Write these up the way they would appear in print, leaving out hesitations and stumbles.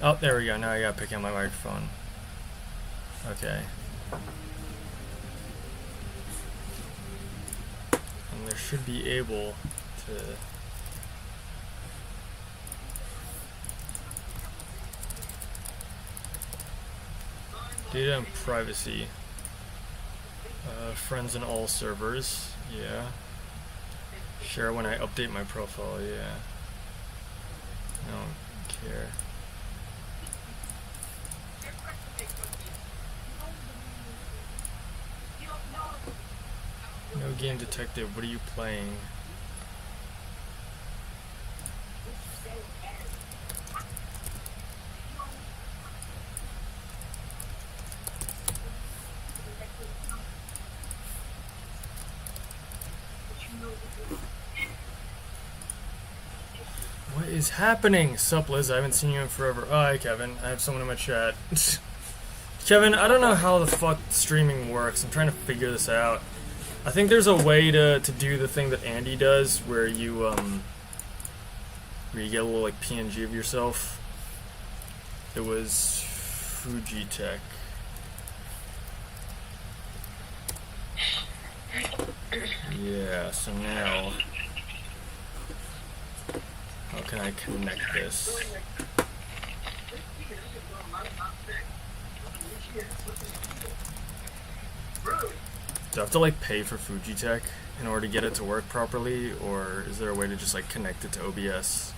Oh, there we go. Now I gotta pick up my microphone. Okay. And there should be able to... Data and privacy. Friends in all servers. Yeah. Share when I update my profile. Yeah. I don't care. No game detective. What are you playing? What is happening? Sup, Liz? I haven't seen you in forever. Oh, hi, Kevin. I have someone in my chat. Kevin, I don't know how the fuck streaming works. I'm trying to figure this out. I think there's a way to do the thing that Andy does, where you get a little like PNG of yourself. It was Fujitech. Yeah, so now how can I connect this? Do I have to like pay for Fujitech in order to get it to work properly, or is there a way to just like connect it to OBS?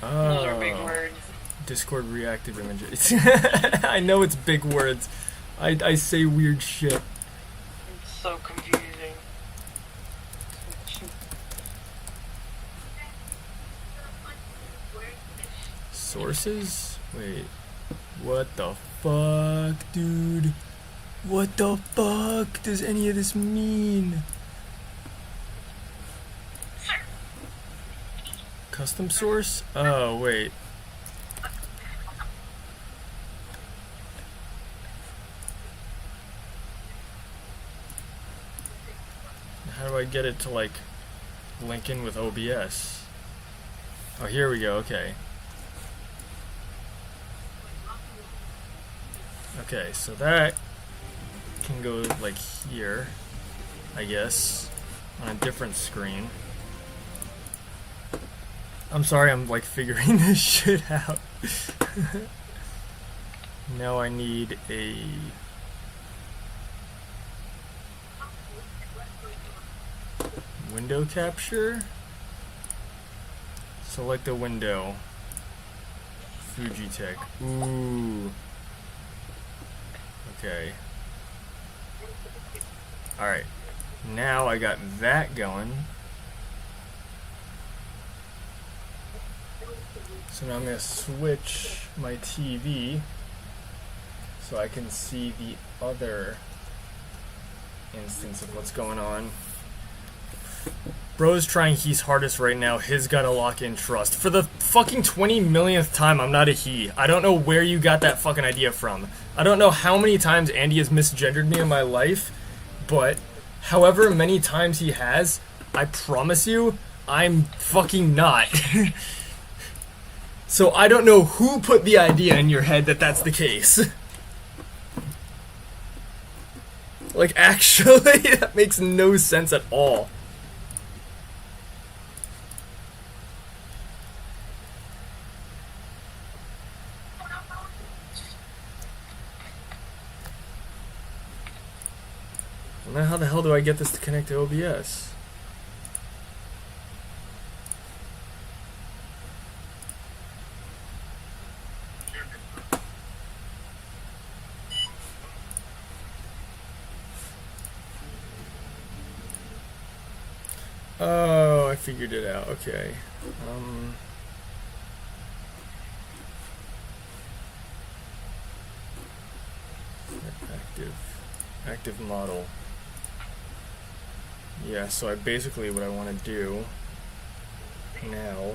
Those are big words. Discord reactive images. I know it's big words. I say weird shit. It's so confusing. Sources? Wait. What the fuck, dude? What the fuck does any of this mean? Custom source? Oh, wait. How do I get it to, like, link in with OBS? Oh, here we go, okay. Okay, so that can go, like, here, I guess, on a different screen. I'm sorry, I'm, like, figuring this shit out. Now I need a... window capture? Select a window. Fujitech. Ooh. Okay. Alright. Now I got that going. So now I'm going to switch my TV so I can see the other instance of what's going on. Bro's trying his hardest right now. His gotta lock in trust. For the fucking 20 millionth time, I'm not a he. I don't know where you got that fucking idea from. I don't know how many times Andy has misgendered me in my life, but however many times he has, I promise you, I'm fucking not. So I don't know who put the idea in your head that that's the case. Like, actually, that makes no sense at all. Now how the hell do I get this to connect to OBS? Oh, I figured it out. Okay. Active model. Yeah, so basically what I want to do now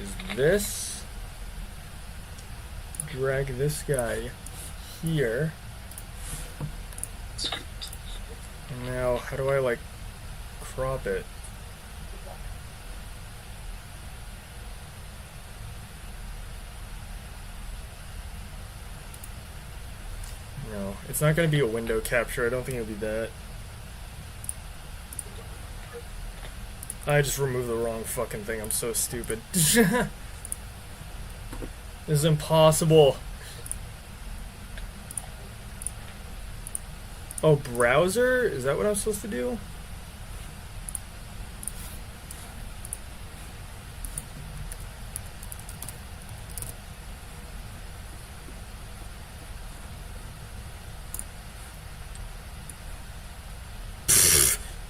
is this, drag this guy here, and now how do I like crop it? It's not gonna be a window capture. I don't think it'll be that. I just removed the wrong fucking thing. I'm so stupid. This is impossible. Oh, browser? Is that what I'm supposed to do?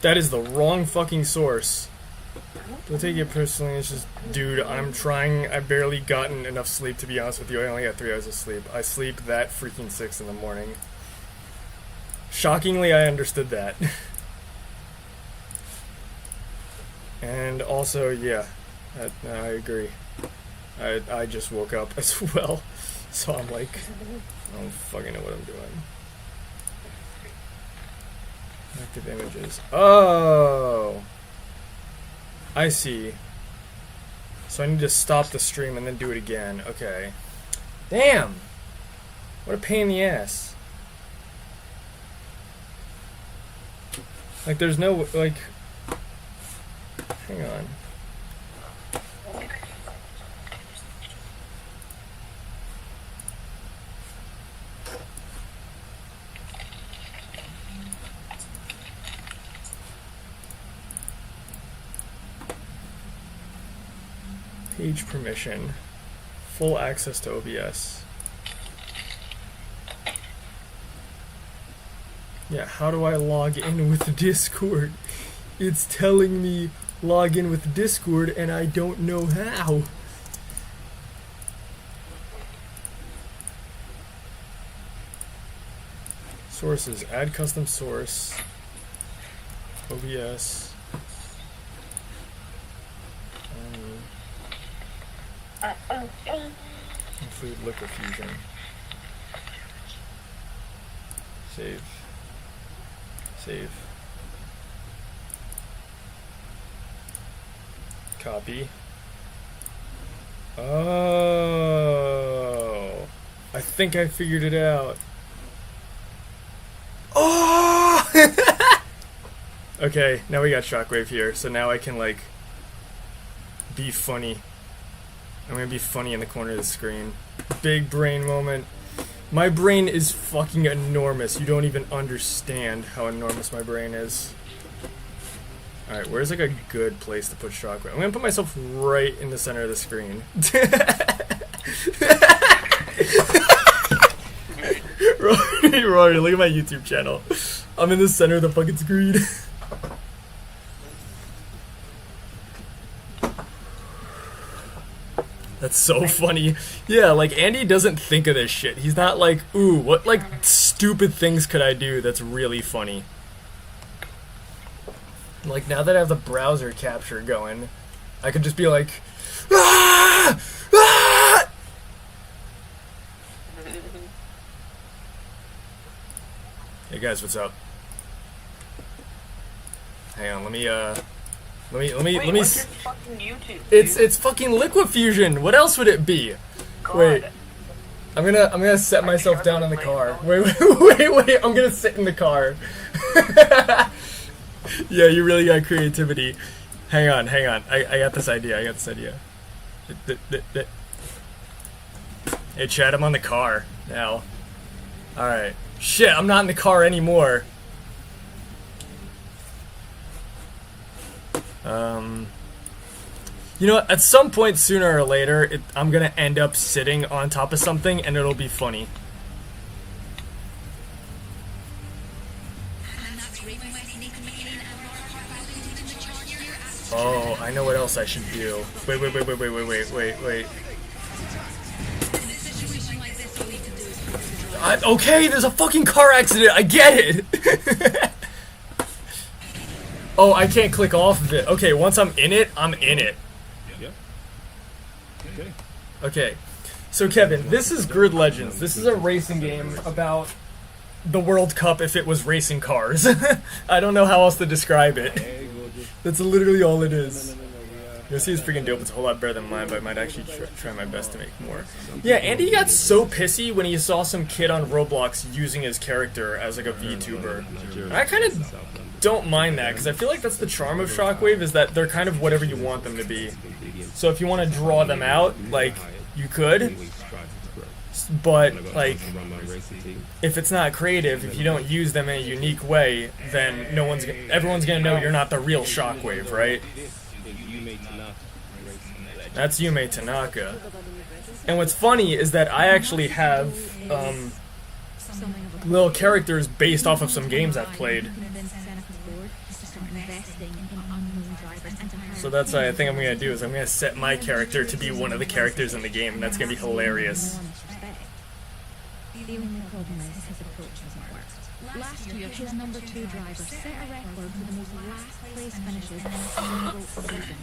That is the wrong fucking source. Don't take it personally, it's just, dude, I'm trying. I've barely gotten enough sleep, to be honest with you. I only got 3 hours of sleep. I sleep that freaking 6 in the morning. Shockingly, I understood that. And also, yeah, I agree. I just woke up as well, so I'm like, I don't fucking know what I'm doing. Active images. Oh! I see. So I need to stop the stream and then do it again. Okay. Damn! What a pain in the ass. Like, there's no, like... Hang on. Page permission. Full access to OBS. Yeah, how do I log in with Discord? It's telling me log in with Discord and I don't know how. Sources. Add custom source. OBS. Include Liquid Fusion. Save. Save. Copy. Oh, I think I figured it out. Oh! Okay, now we got Shockwave here, so now I can, like, be funny. I'm gonna be funny in the corner of the screen. Big brain moment. My brain is fucking enormous. You don't even understand how enormous my brain is. Alright, where's like a good place to put Shockwave? I'm gonna put myself right in the center of the screen. Rory, look at my YouTube channel. I'm in the center of the fucking screen. That's so funny. Yeah, like, Andy doesn't think of this shit. He's not like, ooh, what, like, stupid things could I do that's really funny? Like, now that I have the browser capture going, I could just be like, ah! Ah! Hey guys, what's up? Hang on, let me what's your fucking YouTube, It's fucking Liquid Fusion. What else would it be? God. Wait. I'm gonna set myself down in the car. Wait, I'm gonna sit in the car. Yeah, you really got creativity. Hang on. I got this idea. Hey Chad, I'm on the car now. Alright. Shit, I'm not in the car anymore. You know what? At some point sooner or later, I'm gonna end up sitting on top of something and it'll be funny. Oh, I know what else I should do. Wait. Okay, there's a fucking car accident. I get it. Oh, I can't click off of it. Okay, once I'm in it, I'm in it. Yep. Okay. Okay. So Kevin, this is Grid Legends. This is a racing game about the World Cup if it was racing cars. I don't know how else to describe it. That's literally all it is. Yossi's freaking dope. It's a whole lot better than mine, but I might actually try my best to make more. Yeah, Andy got so pissy when he saw some kid on Roblox using his character as like a VTuber. I kind of don't mind that, because I feel like that's the charm of Shockwave, is that they're kind of whatever you want them to be. So if you want to draw them out, like, you could, but, like, if it's not creative, if you don't use them in a unique way, then everyone's gonna know you're not the real Shockwave, right? That's Yume Tanaka. And what's funny is that I actually have little characters based off of some games I've played. So that's what I think I'm going to do, is I'm going to set my character to be one of the characters in the game, and that's going to be hilarious. The only problem is his approach hasn't worked. Last year, his number 2 driver set a record for the most last place finishes in a single season.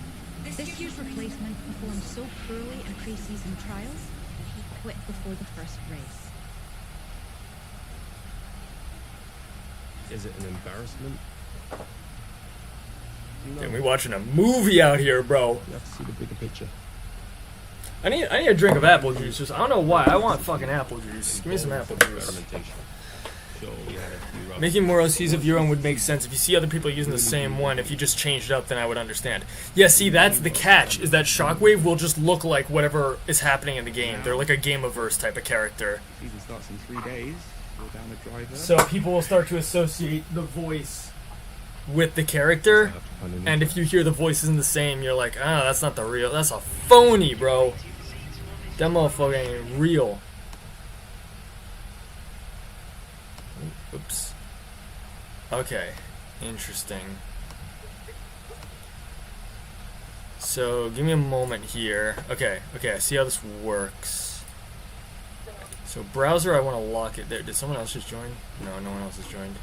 This year's replacement performed so poorly in pre-season trials that he quit before the first race. Is it an embarrassment? No. Damn, we watching a movie out here, bro. You have to see the bigger picture. I need a drink of apple juice. Just, I don't know why. I want fucking apple juice. Give me some apple juice. Experimentation. So we had a few rough- Making more OCs of your own would make sense. If you see other people using the same one, if you just changed it up, then I would understand. Yeah, see, that's the catch, is that Shockwave will just look like whatever is happening in the game. They're like a Game-averse type of character. Season starts in 3 days. We're down the driver. So people will start to associate the voice with the character, and if you hear the voice isn't the same, you're like, ah, that's not the real, that's a phony, bro. That motherfucker ain't real. Oops. Okay, interesting. So, give me a moment here. Okay, I see how this works. So, browser, I want to lock it there. Did someone else just join? No, no one else has joined.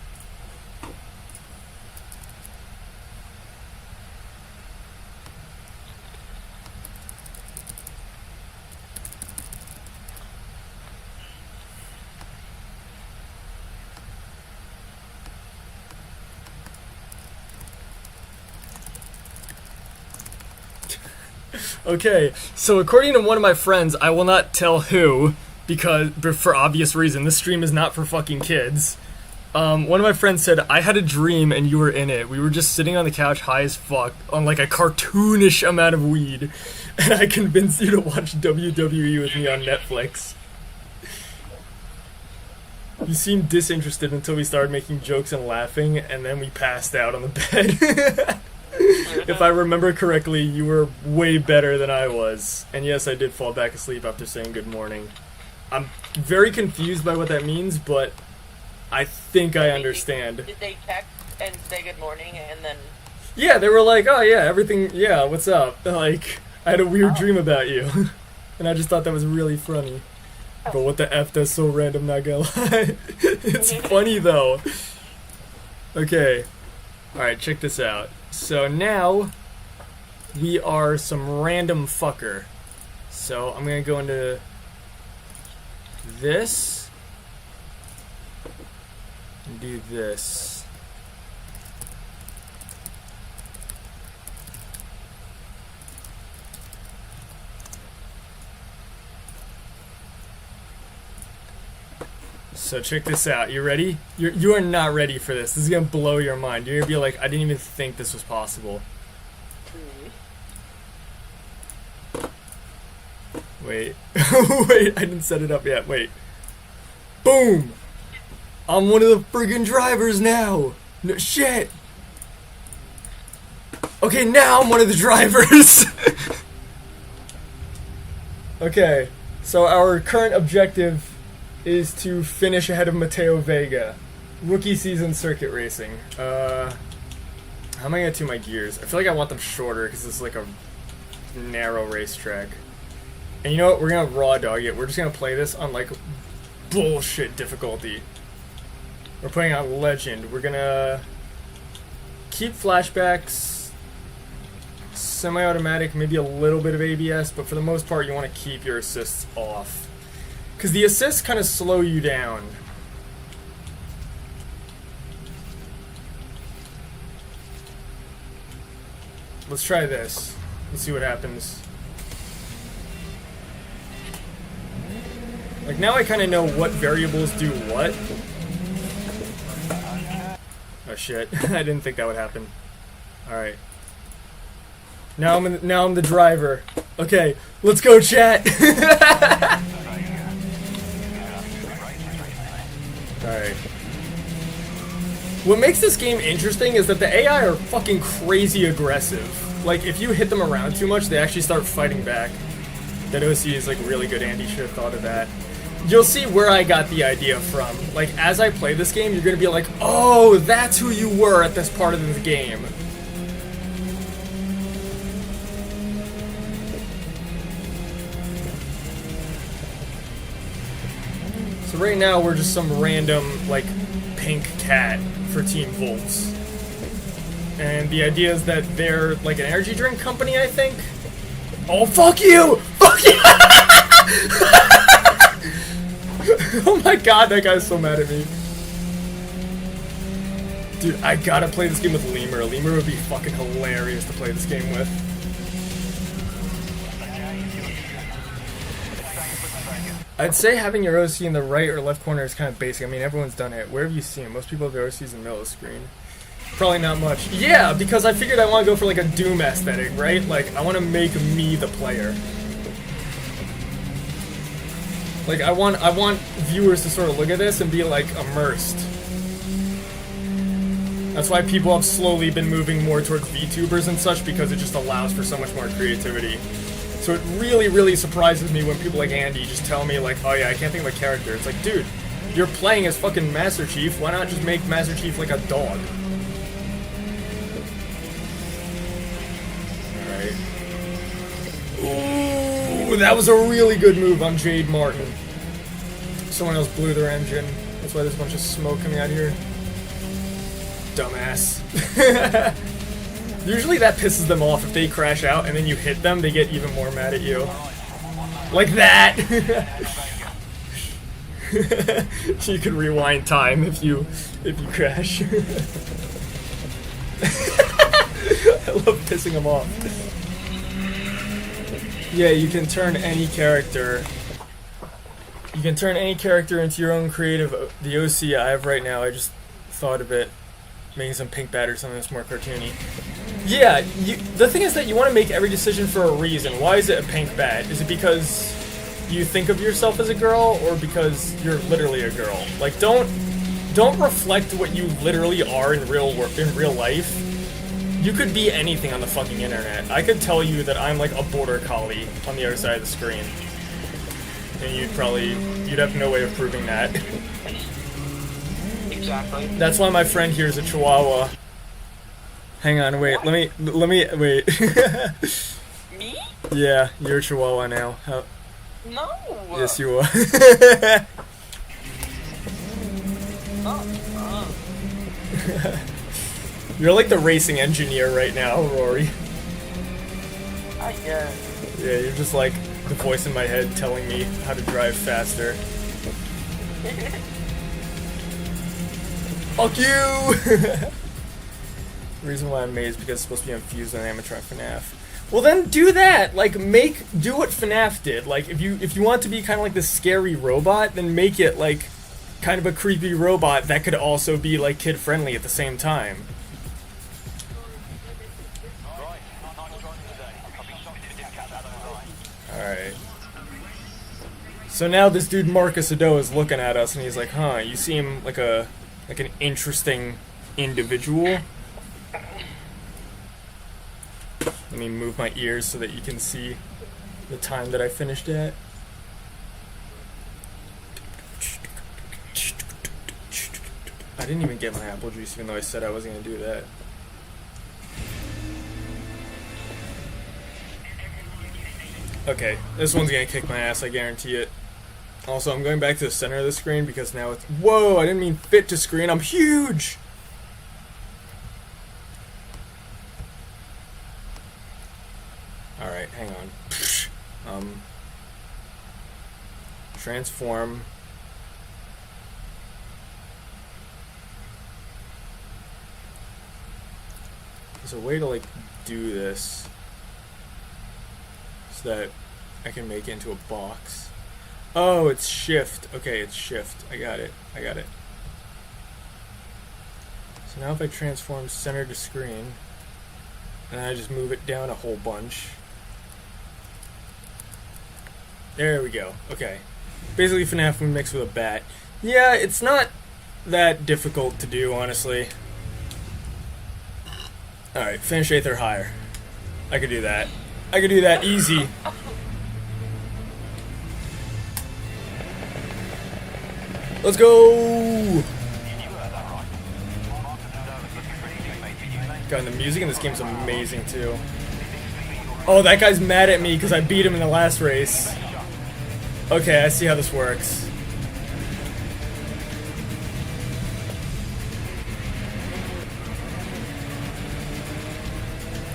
Okay, so according to one of my friends, I will not tell who, because for obvious reason, this stream is not for fucking kids. One of my friends said, I had a dream and you were in it. We were just sitting on the couch high as fuck on like a cartoonish amount of weed, and I convinced you to watch WWE with me on Netflix. You seemed disinterested until we started making jokes and laughing, and then we passed out on the bed. If I remember correctly, you were way better than I was. And yes, I did fall back asleep after saying good morning. I'm very confused by what that means, but I think I understand. Did they text and say good morning and then... Yeah, they were like, oh yeah, everything, yeah, what's up? Like, I had a weird dream about you. And I just thought that was really funny. But what the F, that's so random, not gonna lie. It's funny though. Okay. Alright, check this out. So now, we are some random fucker. So I'm gonna go into this, and do this. So check this out. You ready? You are not ready for this. This is gonna blow your mind. You're gonna be like, I didn't even think this was possible. Wait. Wait, I didn't set it up yet. Wait. Boom! I'm one of the friggin' drivers now! No shit! Okay, now I'm one of the drivers! Okay, so our current objective is to finish ahead of Mateo Vega. Rookie season circuit racing. How am I gonna do my gears? I feel like I want them shorter because it's like a narrow racetrack. And you know what? We're gonna raw dog it. We're just gonna play this on like bullshit difficulty. We're playing on legend. We're gonna keep flashbacks, semi-automatic, maybe a little bit of ABS, but for the most part you want to keep your assists off. Because the assists kind of slow you down. Let's try this. Let's see what happens. Like, now I kind of know what variables do what. Oh shit, I didn't think that would happen. Alright. Now I'm the driver. Okay, let's go, chat! Alright. What makes this game interesting is that the AI are fucking crazy aggressive. Like, if you hit them around too much, they actually start fighting back. That OC is, like, really good. Andy should have thought of that. You'll see where I got the idea from. Like, as I play this game, you're gonna be like, oh, that's who you were at this part of the game. So right now, we're just some random, like, pink cat for Team Volts. And the idea is that they're, like, an energy drink company, I think? Oh, fuck you! Fuck you! Oh my god, that guy's so mad at me. Dude, I gotta play this game with Lemur. Lemur would be fucking hilarious to play this game with. I'd say having your OC in the right or left corner is kind of basic. I mean, everyone's done it. Where have you seen it? Most people have their OCs in the middle of the screen. Probably not much. Yeah, because I figured I want to go for like a Doom aesthetic, right? Like, I want to make me the player. Like, I want viewers to sort of look at this and be, like, immersed. That's why people have slowly been moving more towards VTubers and such, because it just allows for so much more creativity. So it really, really surprises me when people like Andy just tell me, like, oh yeah, I can't think of a character. It's like, dude, you're playing as fucking Master Chief, why not just make Master Chief like a dog? Alright. Ooh, that was a really good move on Jade Martin. Someone else blew their engine. That's why there's a bunch of smoke coming out here. Dumbass. Usually that pisses them off if they crash out and then you hit them, they get even more mad at you. Like that! You could rewind time if you crash. I love pissing them off. Yeah, you can turn any character. You can turn any character into your own creative. The OC I have right now, I just thought of it. Making some pink bat or something that's more cartoony. Yeah, the thing is that you want to make every decision for a reason. Why is it a pink bat? Is it because you think of yourself as a girl, or because you're literally a girl? Like, don't reflect what you literally are in real life. You could be anything on the fucking internet. I could tell you that I'm like a border collie on the other side of the screen, and you'd have no way of proving that. Exactly. That's why my friend here is a Chihuahua. Hang on, wait. Let me wait. Me? Yeah, you're a Chihuahua now. How? No. Yes, you are. You're like the racing engineer right now, Rory. I guess. Yeah, you're just like the voice in my head telling me how to drive faster. Fuck you! The reason why I'm amazed is because it's supposed to be infused with Animatron FNAF. Well then do that! Like, do what FNAF did. Like, if you want to be kind of like this scary robot, then make it like kind of a creepy robot that could also be like kid-friendly at the same time. Alright. So now this dude Marcus Ado is looking at us and he's like, huh, you seem like an interesting individual. Let me move my ears so that you can see the time that I finished at. I didn't even get my apple juice even though I said I wasn't going to do that. Okay, this one's going to kick my ass, I guarantee it. Also, I'm going back to the center of the screen because now it's... Whoa, I didn't mean fit to screen, I'm huge! Alright, hang on. Transform. There's a way to, like, do this. so that I can make it into a box. Oh, it's shift. Okay, it's shift. I got it. So now if I transform center to screen, and I just move it down a whole bunch. There we go. Okay. Basically FNAF mixed with a bat. Yeah, it's not that difficult to do, honestly. Alright, finish 8th or higher. I could do that. I could do that easy. Let's go! God, the music in this game's amazing, too. Oh, that guy's mad at me because I beat him in the last race. Okay, I see how this works.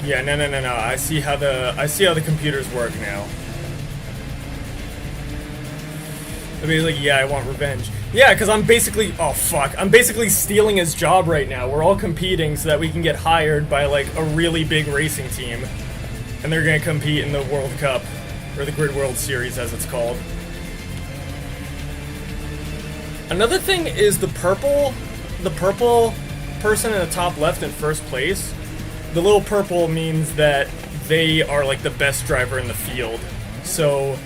Yeah, no. I see how the computers work now. I mean, like, yeah, I want revenge. Yeah, because I'm basically, oh fuck, I'm basically stealing his job right now. We're all competing so that we can get hired by like a really big racing team, and they're gonna compete in the World Cup, or the Grid World Series as it's called. Another thing is the purple person in the top left in first place. The little purple means that they are like the best driver in the field. So,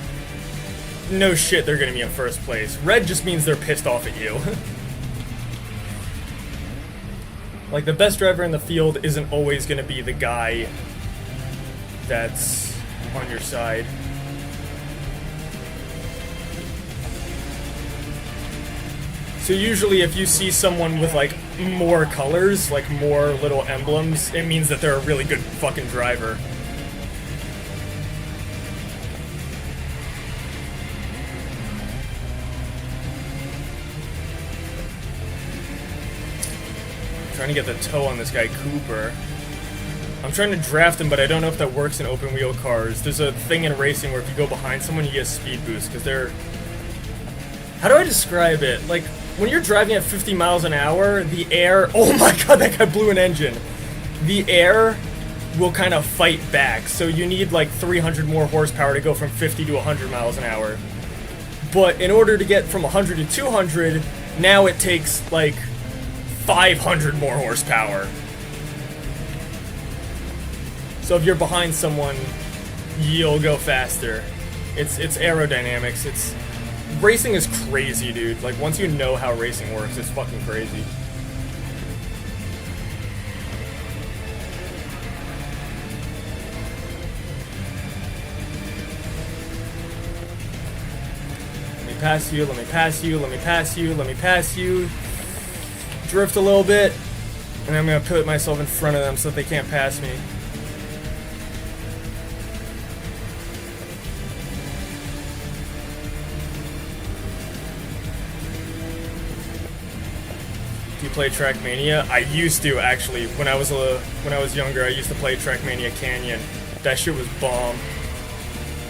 no shit they're gonna be in first place. Red just means they're pissed off at you. Like, the best driver in the field isn't always gonna be the guy that's on your side. So usually if you see someone with like more colors, like more little emblems, it means that they're a really good fucking driver. I'm trying to get the toe on this guy Cooper. I'm trying to draft him, but I don't know if that works in open wheel cars. There's a thing in racing where if you go behind someone, you get a speed boost, because they're... How do I describe it? Like, when you're driving at 50 miles an hour, the air... Oh my god, that guy blew an engine! The air will kind of fight back, so you need like 300 more horsepower to go from 50 to 100 miles an hour. But in order to get from 100 to 200, now it takes like 500 more horsepower. So if you're behind someone, you'll go faster. It's aerodynamics. It's... Racing is crazy, dude. Like, once you know how racing works, it's fucking crazy. Let me pass you, let me pass you, let me pass you, let me pass you. Drift a little bit, and I'm gonna put myself in front of them so that they can't pass me. Do you play Trackmania? I used to, actually. When I was younger, I used to play Trackmania Canyon. That shit was bomb.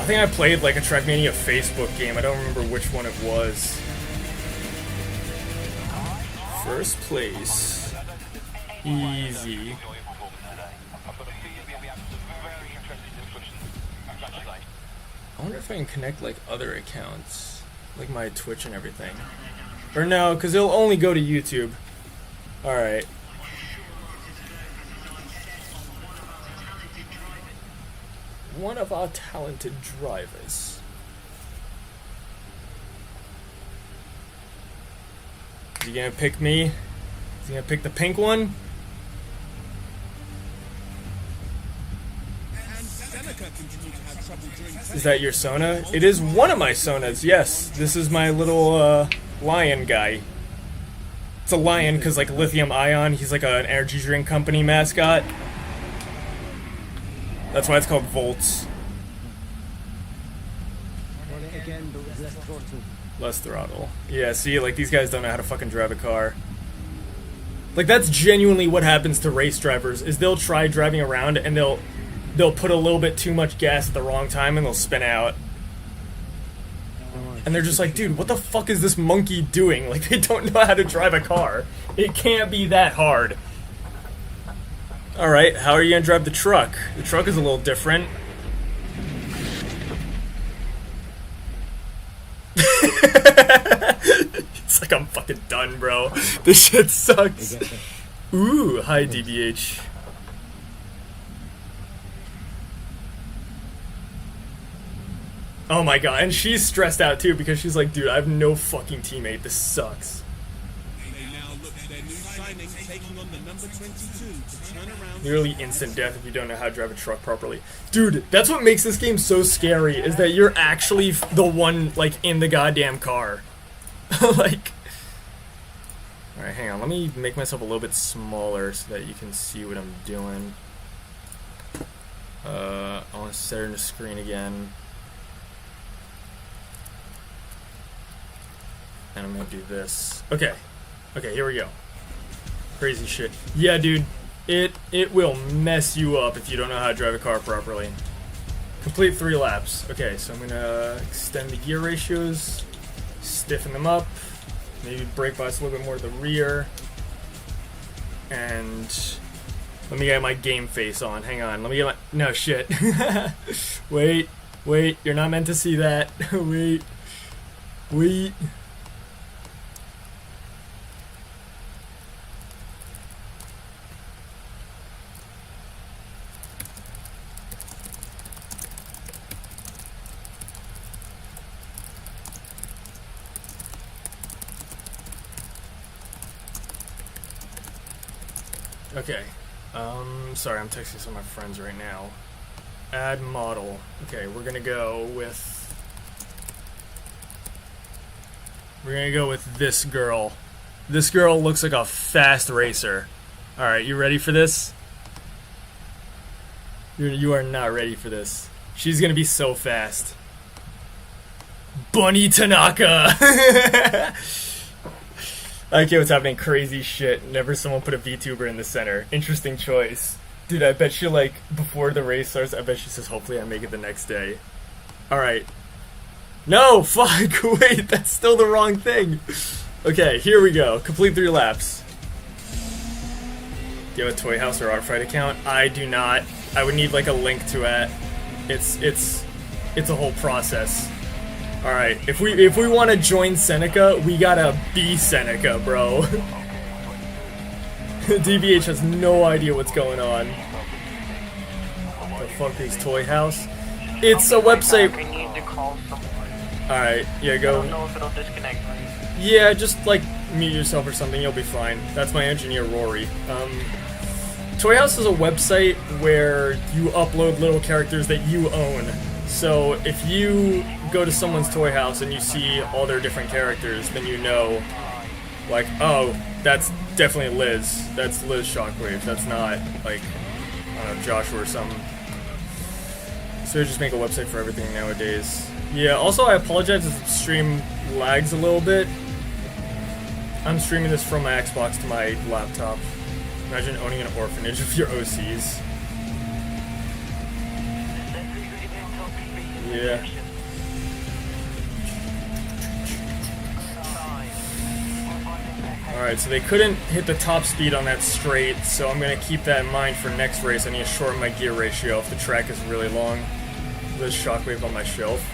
I think I played like a Trackmania Facebook game. I don't remember which one it was. First place. Easy. I wonder if I can connect like other accounts, like my Twitch and everything. Or no, because it'll only go to YouTube. Alright. One of our talented drivers. Is he gonna pick me? Is he gonna pick the pink one? Is that your Sona? It is one of my Sonas, yes. This is my little lion guy. It's a lion because like Lithium Ion, he's like an energy drink company mascot. That's why it's called Volts. Less throttle. Yeah, see, like these guys don't know how to fucking drive a car. Like that's genuinely what happens to race drivers, is they'll try driving around and they'll put a little bit too much gas at the wrong time and they'll spin out. And they're just like, dude, what the fuck is this monkey doing? Like, they don't know how to drive a car. It can't be that hard. Alright, how are you gonna drive the truck? The truck is a little different. It's like I'm fucking done, bro. This shit They sucks. get that. Ooh, hi DBH. Oh my god, and she's stressed out too because she's like, dude, I have no fucking teammate. This sucks. They now look to their new signing, taking on the number 22 to turn around. Nearly instant death if you don't know how to drive a truck properly. Dude, that's what makes this game so scary, is that you're actually the one, like, in the goddamn car. Like... Alright, hang on. Let me make myself a little bit smaller so that you can see what I'm doing. I want to center the screen again. And I'm gonna do this. Okay. Okay, here we go. Crazy shit. Yeah, dude. It will mess you up if you don't know how to drive a car properly. Complete 3 laps. Okay, so I'm gonna extend the gear ratios, stiffen them up, maybe brake bias a little bit more to the rear, and let me get my game face on. Hang on, let me get my... No, shit. Wait, you're not meant to see that. Wait. Okay. Sorry, I'm texting some of my friends right now. Add model. Okay, we're gonna go with this girl. This girl looks like a fast racer. Alright, you ready for this? You are not ready for this. She's gonna be so fast. Bunny Tanaka! Okay, what's happening? Crazy shit. Never someone put a VTuber in the center. Interesting choice. Dude, I bet you, like, before the race starts, I bet she says, hopefully I make it the next day. Alright. No! Fuck! Wait, that's still the wrong thing. Okay, here we go. Complete 3 laps. Do you have a Toy House or Art account? I do not. I would need, like, a link to it. It's a whole process. Alright, if we want to join Seneca, we gotta be Seneca, bro. DBH has no idea what's going on. The fuck is Toy House? It's a website. I need to call someone. Alright, yeah, I go. don't know if it'll disconnect. Yeah, just, like, mute yourself or something, you'll be fine. That's my engineer, Rory. Toy House is a website where you upload little characters that you own. So if you go to someone's toy house and you see all their different characters, then you know, like, oh, that's definitely Liz. That's Liz Shockwave. That's not, like, I don't know, Joshua or something. So just make a website for everything nowadays. Yeah, also I apologize if the stream lags a little bit. I'm streaming this from my Xbox to my laptop. Imagine owning an orphanage with your OCs. Yeah. Alright, so they couldn't hit the top speed on that straight, so I'm going to keep that in mind for next race. I need to shorten my gear ratio if the track is really long. Liz Shockwave on my shelf.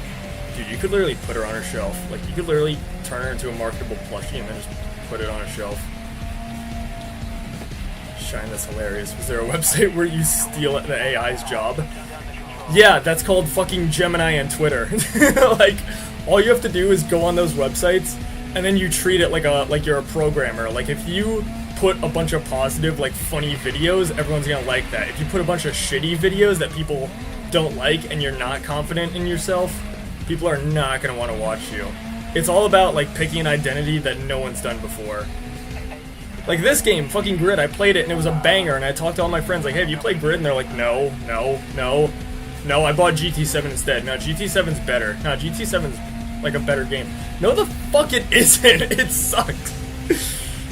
Dude, you could literally put her on her shelf. Like, you could literally turn her into a marketable plushie and then just put it on a shelf. Shine, that's hilarious. Was there a website where you steal the AI's job? Yeah, that's called fucking Gemini on Twitter. Like, all you have to do is go on those websites, and then you treat it like you're a programmer. Like, if you put a bunch of positive, like, funny videos, everyone's gonna like that. If you put a bunch of shitty videos that people don't like, and you're not confident in yourself, people are not gonna want to watch you. It's all about, like, picking an identity that no one's done before. Like this game, fucking Grid, I played it and it was a banger, and I talked to all my friends like, hey, have you played Grid? And they're like, no, I bought GT7 instead. No, GT7's better. No, GT7's like a better game. No, the fuck it isn't. It sucks.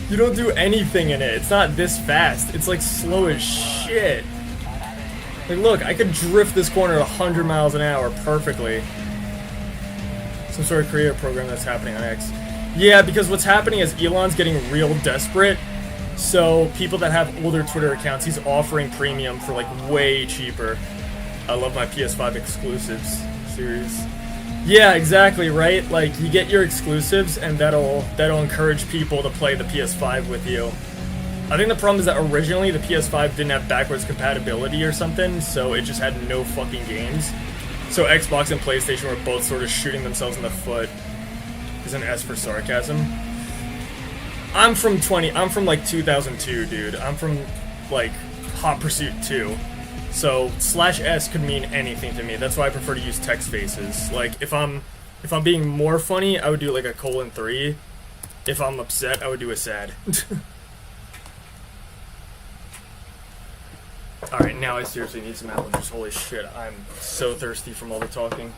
You don't do anything in it. It's not this fast. It's like slow as shit. Like, look, I could drift this corner at 100 miles an hour perfectly. Some sort of creative program that's happening on X. Yeah, because what's happening is Elon's getting real desperate. So people that have older Twitter accounts, he's offering premium for like way cheaper. I love my PS5 exclusives series. Yeah, exactly, right? Like, you get your exclusives, and that'll encourage people to play the PS5 with you. I think the problem is that originally the PS5 didn't have backwards compatibility or something, so it just had no fucking games. So Xbox and PlayStation were both sort of shooting themselves in the foot. Is an S for sarcasm. I'm from like 2002, dude. I'm from like Hot Pursuit 2. So /S could mean anything to me. That's why I prefer to use text faces. Like if I'm being more funny, I would do like a :3. If I'm upset, I would do a sad. Alright, now I seriously need some apple juice. Holy shit, I'm so thirsty from all the talking.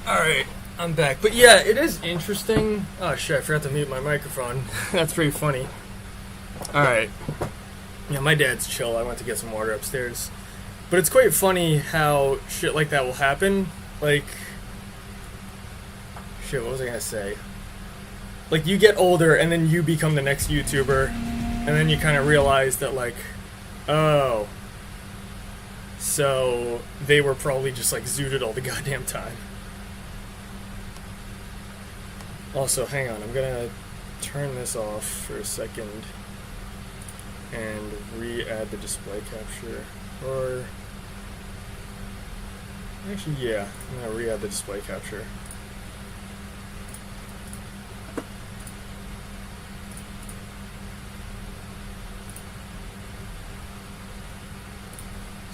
Alright, I'm back. But yeah, it is interesting. Oh shit, I forgot to mute my microphone. That's pretty funny. Alright. Yeah, my dad's chill. I went to get some water upstairs. But it's quite funny how shit like that will happen. Like... Shit, what was I gonna say? Like, you get older, and then you become the next YouTuber, and then you kind of realize that, like, oh... So, they were probably just, like, zooted all the goddamn time. Also, hang on, I'm gonna turn this off for a second and re-add the display capture. Or... Actually, yeah, I'm gonna re-add the display capture.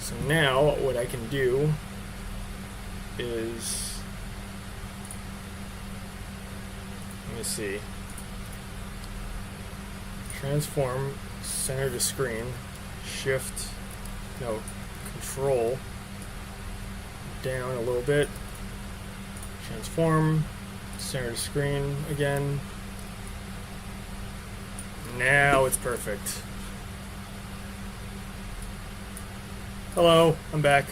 So now, what I can do is... Let me see. Transform, center to screen, control, down a little bit, transform, center to screen again. Now it's perfect. Hello, I'm back.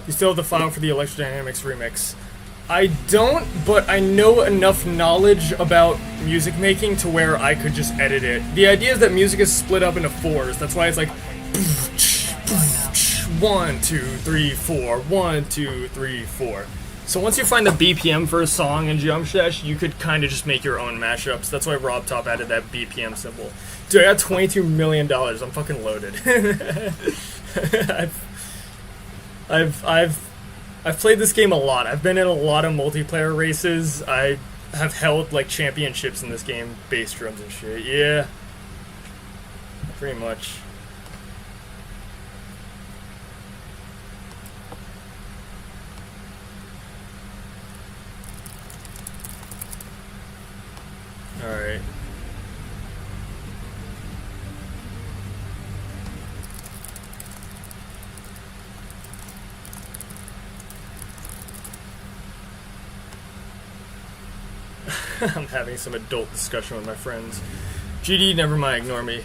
You still have the file for the Electrodynamics remix. I don't, but I know enough knowledge about music making to where I could just edit it. The idea is that music is split up into fours. That's why it's like 1, 2, 3, 4, 1, 2, 3, 4. So once you find the BPM for a song in Jamshash, you could kind of just make your own mashups. That's why Rob Top added that BPM symbol. Dude, I got $22 million. I'm fucking loaded. I've played this game a lot. I've been in a lot of multiplayer races. I have held like championships in this game, bass drums and shit. Yeah, pretty much. All right. I'm having some adult discussion with my friends. GD, never mind, ignore me.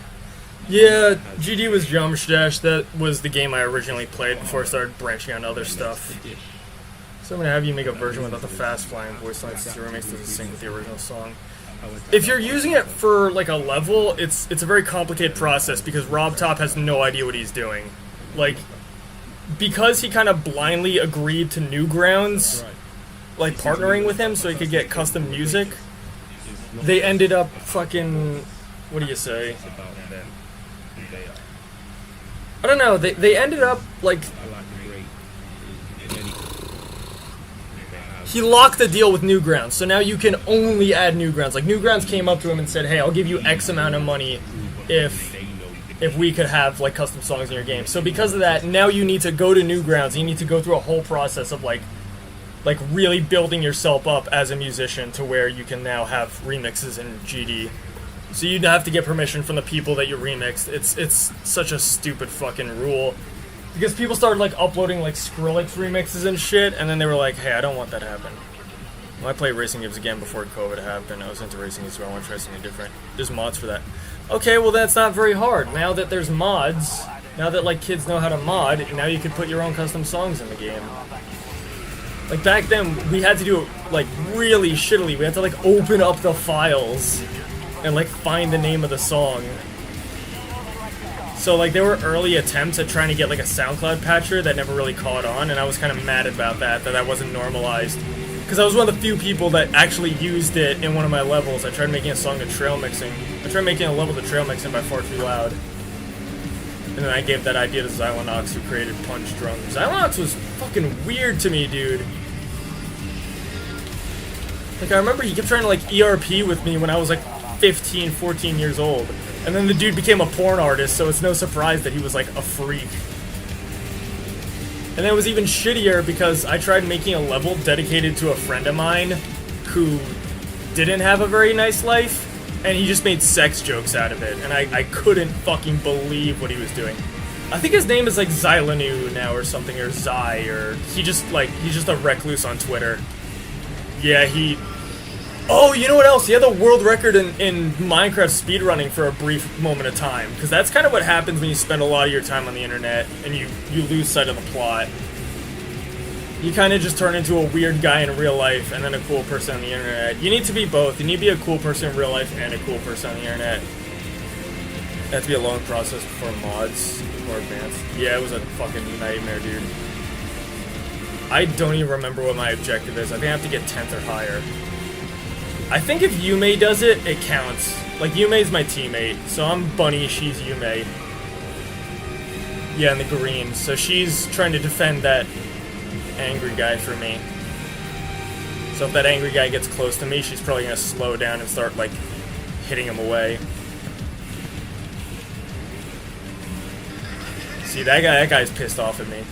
Yeah, GD was Jamshash. That was the game I originally played before I started branching on other stuff. So I'm gonna have you make a version without the fast flying voice lines since the remix doesn't sync with the original song. If you're using it for like a level, it's a very complicated process because Rob Top has no idea what he's doing. Like, because he kind of blindly agreed to Newgrounds, like partnering with him so he could get custom music, they ended up fucking, what do you say? I don't know, they ended up like he locked the deal with Newgrounds, so now you can only add Newgrounds. Like, Newgrounds came up to him and said, hey, I'll give you X amount of money if we could have, like, custom songs in your game. So because of that, now you need to go to Newgrounds, you need to go through a whole process of, like really building yourself up as a musician to where you can now have remixes in GD. So you'd have to get permission from the people that you remixed. It's such a stupid fucking rule. Because people started, like, uploading, like, Skrillex remixes and shit, and then they were like, hey, I don't want that to happen. Well, I played racing games again before COVID happened. I was into racing games, so I want to try something different. There's mods for that. Okay, well, that's not very hard. Now that there's mods, now that, like, kids know how to mod, now you can put your own custom songs in the game. Like, back then, we had to do it, like, really shittily. We had to, like, open up the files and, like, find the name of the song. So, like, there were early attempts at trying to get, like, a SoundCloud patcher that never really caught on, and I was kind of mad about that wasn't normalized. Because I was one of the few people that actually used it in one of my levels. I tried making a song to trail mixing. I tried making a level to trail mixing by Far Too Loud. And then I gave that idea to Xylonox, who created Punch Drunk. Xylonox was fucking weird to me, dude. Like, I remember he kept trying to, like, ERP with me when I was, like, 15, 14 years old. And then the dude became a porn artist, so it's no surprise that he was, like, a freak. And then it was even shittier because I tried making a level dedicated to a friend of mine who didn't have a very nice life, and he just made sex jokes out of it, and I couldn't fucking believe what he was doing. I think his name is, like, Xylanu now or something, or Zai, or he's just a recluse on Twitter. Yeah, oh, you know what else? He had the world record in Minecraft speedrunning for a brief moment of time. Because that's kind of what happens when you spend a lot of your time on the internet and you lose sight of the plot. You kind of just turn into a weird guy in real life and then a cool person on the internet. You need to be both. You need to be a cool person in real life and a cool person on the internet. It had to be a long process before mods more advanced. Yeah, it was a fucking nightmare, dude. I don't even remember what my objective is. I think I have to get 10th or higher. I think if Yume does it, it counts. Like, Yume's my teammate, so I'm Bunny, she's Yume. Yeah, in the green. So she's trying to defend that angry guy for me. So if that angry guy gets close to me, she's probably gonna slow down and start, like, hitting him away. See, that guy's pissed off at me.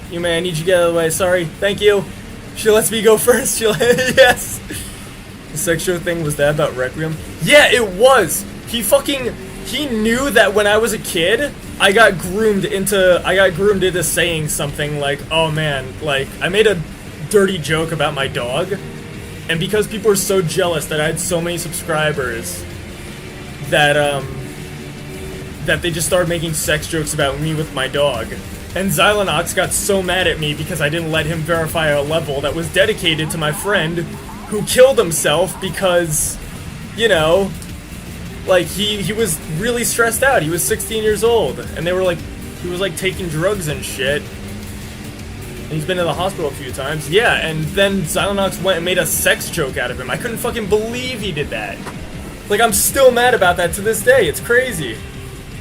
Yume, I need you to get out of the way. Sorry. Thank you. She lets me go first. Yes. The sexual thing, was that about Requiem? Yeah, it was. He knew that when I was a kid, I got groomed into saying something like, oh man, like, I made a dirty joke about my dog, and because people were so jealous that I had so many subscribers, that they just started making sex jokes about me with my dog. And Xylonox got so mad at me because I didn't let him verify a level that was dedicated to my friend who killed himself because, you know, like, he was really stressed out. He was 16 years old, and they were like, he was, like, taking drugs and shit. And he's been in the hospital a few times. Yeah, and then Xylonox went and made a sex joke out of him. I couldn't fucking believe he did that. Like, I'm still mad about that to this day. It's crazy.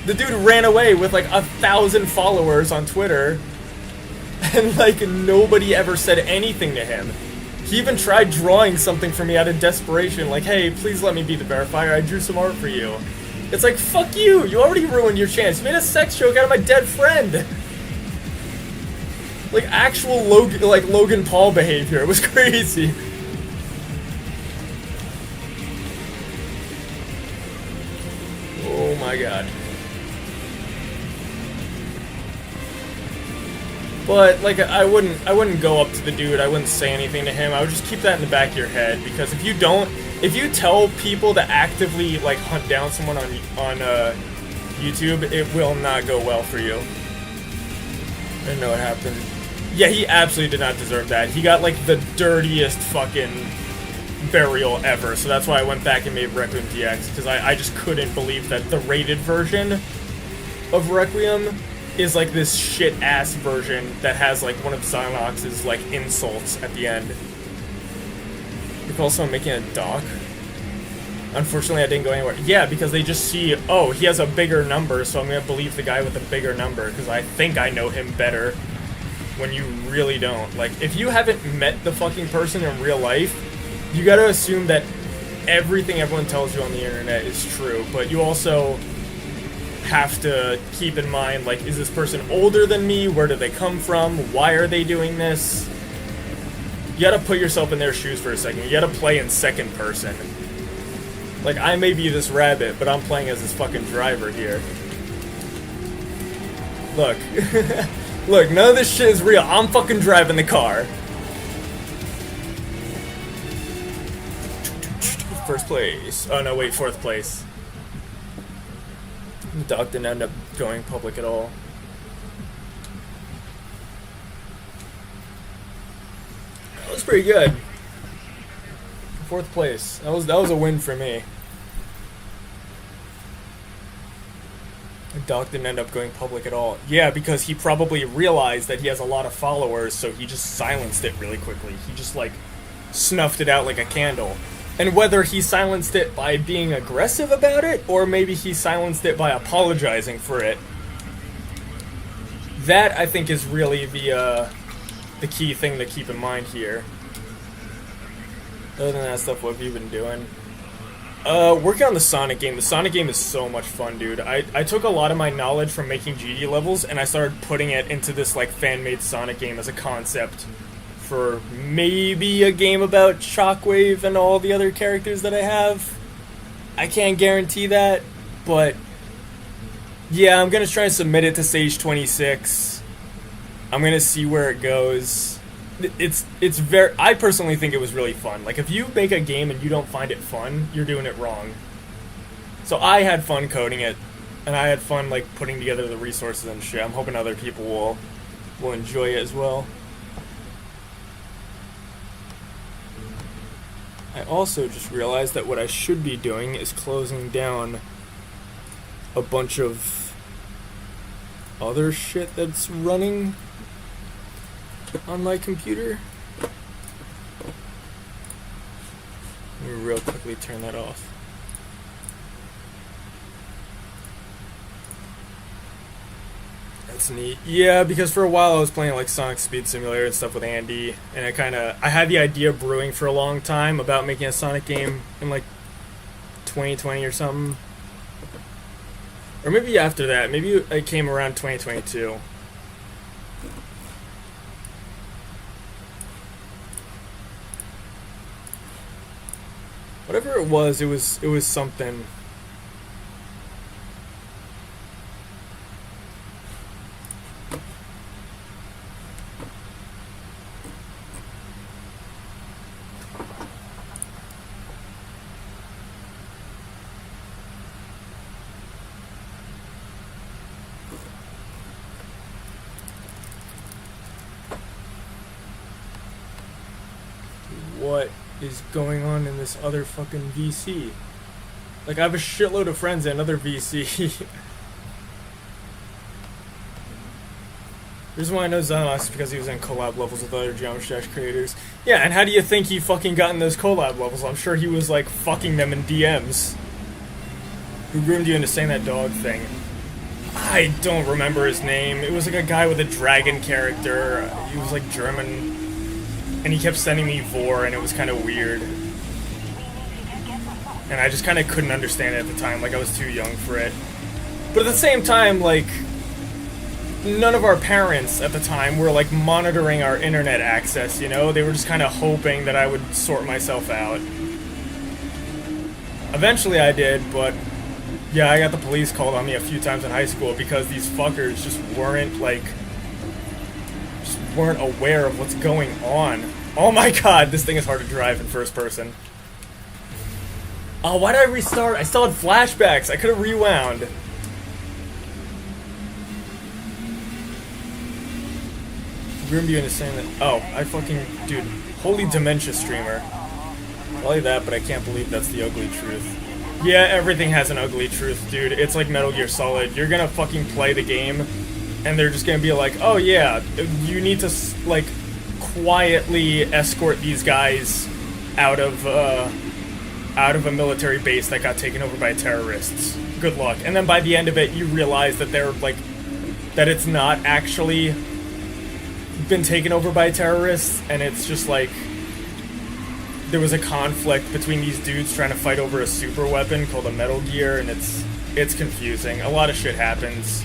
The dude ran away with, like, 1,000 followers on Twitter, and, like, nobody ever said anything to him. He even tried drawing something for me out of desperation, like, hey, please let me be the verifier, I drew some art for you. It's like, fuck you, you already ruined your chance. You made a sex joke out of my dead friend. Like, actual Logan Paul behavior. It was crazy. Oh my god. But, like, I wouldn't go up to the dude, I wouldn't say anything to him, I would just keep that in the back of your head, because if you tell people to actively, like, hunt down someone on YouTube, it will not go well for you. I didn't know what happened. Yeah, he absolutely did not deserve that. He got, like, the dirtiest fucking burial ever, so that's why I went back and made Requiem DX, because I just couldn't believe that the rated version of Requiem is like this shit-ass version that has like one of Xylonox's like insults at the end. You call someone making a doc? Unfortunately, I didn't go anywhere. Yeah, because they just see, oh, he has a bigger number, so I'm gonna believe the guy with the bigger number, because I think I know him better. when you really don't. Like, if you haven't met the fucking person in real life, you gotta assume that everything everyone tells you on the internet is true, but you also have to keep in mind, like, is this person older than me? Where do they come from? Why are they doing this? You gotta put yourself in their shoes for a second. You gotta play in second person. Like, I may be this rabbit, but I'm playing as this fucking driver here. Look. Look, none of this shit is real. I'm fucking driving the car. First place. Oh no, wait, fourth place. The dog didn't end up going public at all. That was pretty good. Fourth place. That was a win for me. The dog didn't end up going public at all. Yeah, because he probably realized that he has a lot of followers, so he just silenced it really quickly. He just, like, snuffed it out like a candle. And whether he silenced it by being aggressive about it, or maybe he silenced it by apologizing for it, that, I think, is really the key thing to keep in mind here. Other than that stuff, what have you been doing? Working on the Sonic game. The Sonic game is so much fun, dude. I took a lot of my knowledge from making GD levels, and I started putting it into this, like, fan-made Sonic game as a concept for maybe a game about Shockwave and all the other characters that I have. I can't guarantee that, but yeah, I'm gonna try and submit it to Stage 26. I'm gonna see where it goes. It's very, I personally think it was really fun. Like, if you make a game and you don't find it fun, you're doing it wrong. So I had fun coding it, and I had fun, like, putting together the resources and shit. I'm hoping other people will enjoy it as well. I also just realized that what I should be doing is closing down a bunch of other shit that's running on my computer. Let me real quickly turn that off. That's neat. Yeah, because for a while I was playing like Sonic Speed Simulator and stuff with Andy, and I had the idea brewing for a long time about making a Sonic game in like 2020 or something. Or maybe after that, maybe it came around 2022. Whatever it was something. What is going on in this other fucking VC? Like, I have a shitload of friends in another VC. The reason why I know Xenos is because he was in collab levels with other Geometry Dash creators. Yeah, and how do you think he fucking got in those collab levels? I'm sure he was, like, fucking them in DMs. Who groomed you into saying that dog thing? I don't remember his name. It was like a guy with a dragon character. He was, like, German. And he kept sending me Vor, and it was kind of weird. And I just kind of couldn't understand it at the time, like I was too young for it. But at the same time, like, none of our parents at the time were, like, monitoring our internet access, you know? They were just kind of hoping that I would sort myself out. Eventually I did, but yeah, I got the police called on me a few times in high school because these fuckers just weren't, like, weren't aware of what's going on. Oh my god, this thing is hard to drive in first person. Oh, why did I restart? I still had flashbacks. I could have rewound. Groomed you into saying that. Oh, I fucking, dude, holy dementia streamer. Probably that, but I can't believe that's the ugly truth. Yeah, everything has an ugly truth, dude. It's like Metal Gear Solid. You're gonna fucking play the game, and they're just gonna be like, oh yeah, you need to, like, quietly escort these guys out of a military base that got taken over by terrorists. Good luck. And then by the end of it, you realize that they're, like, that it's not actually been taken over by terrorists, and it's just like there was a conflict between these dudes trying to fight over a super weapon called a Metal Gear, and it's confusing. A lot of shit happens.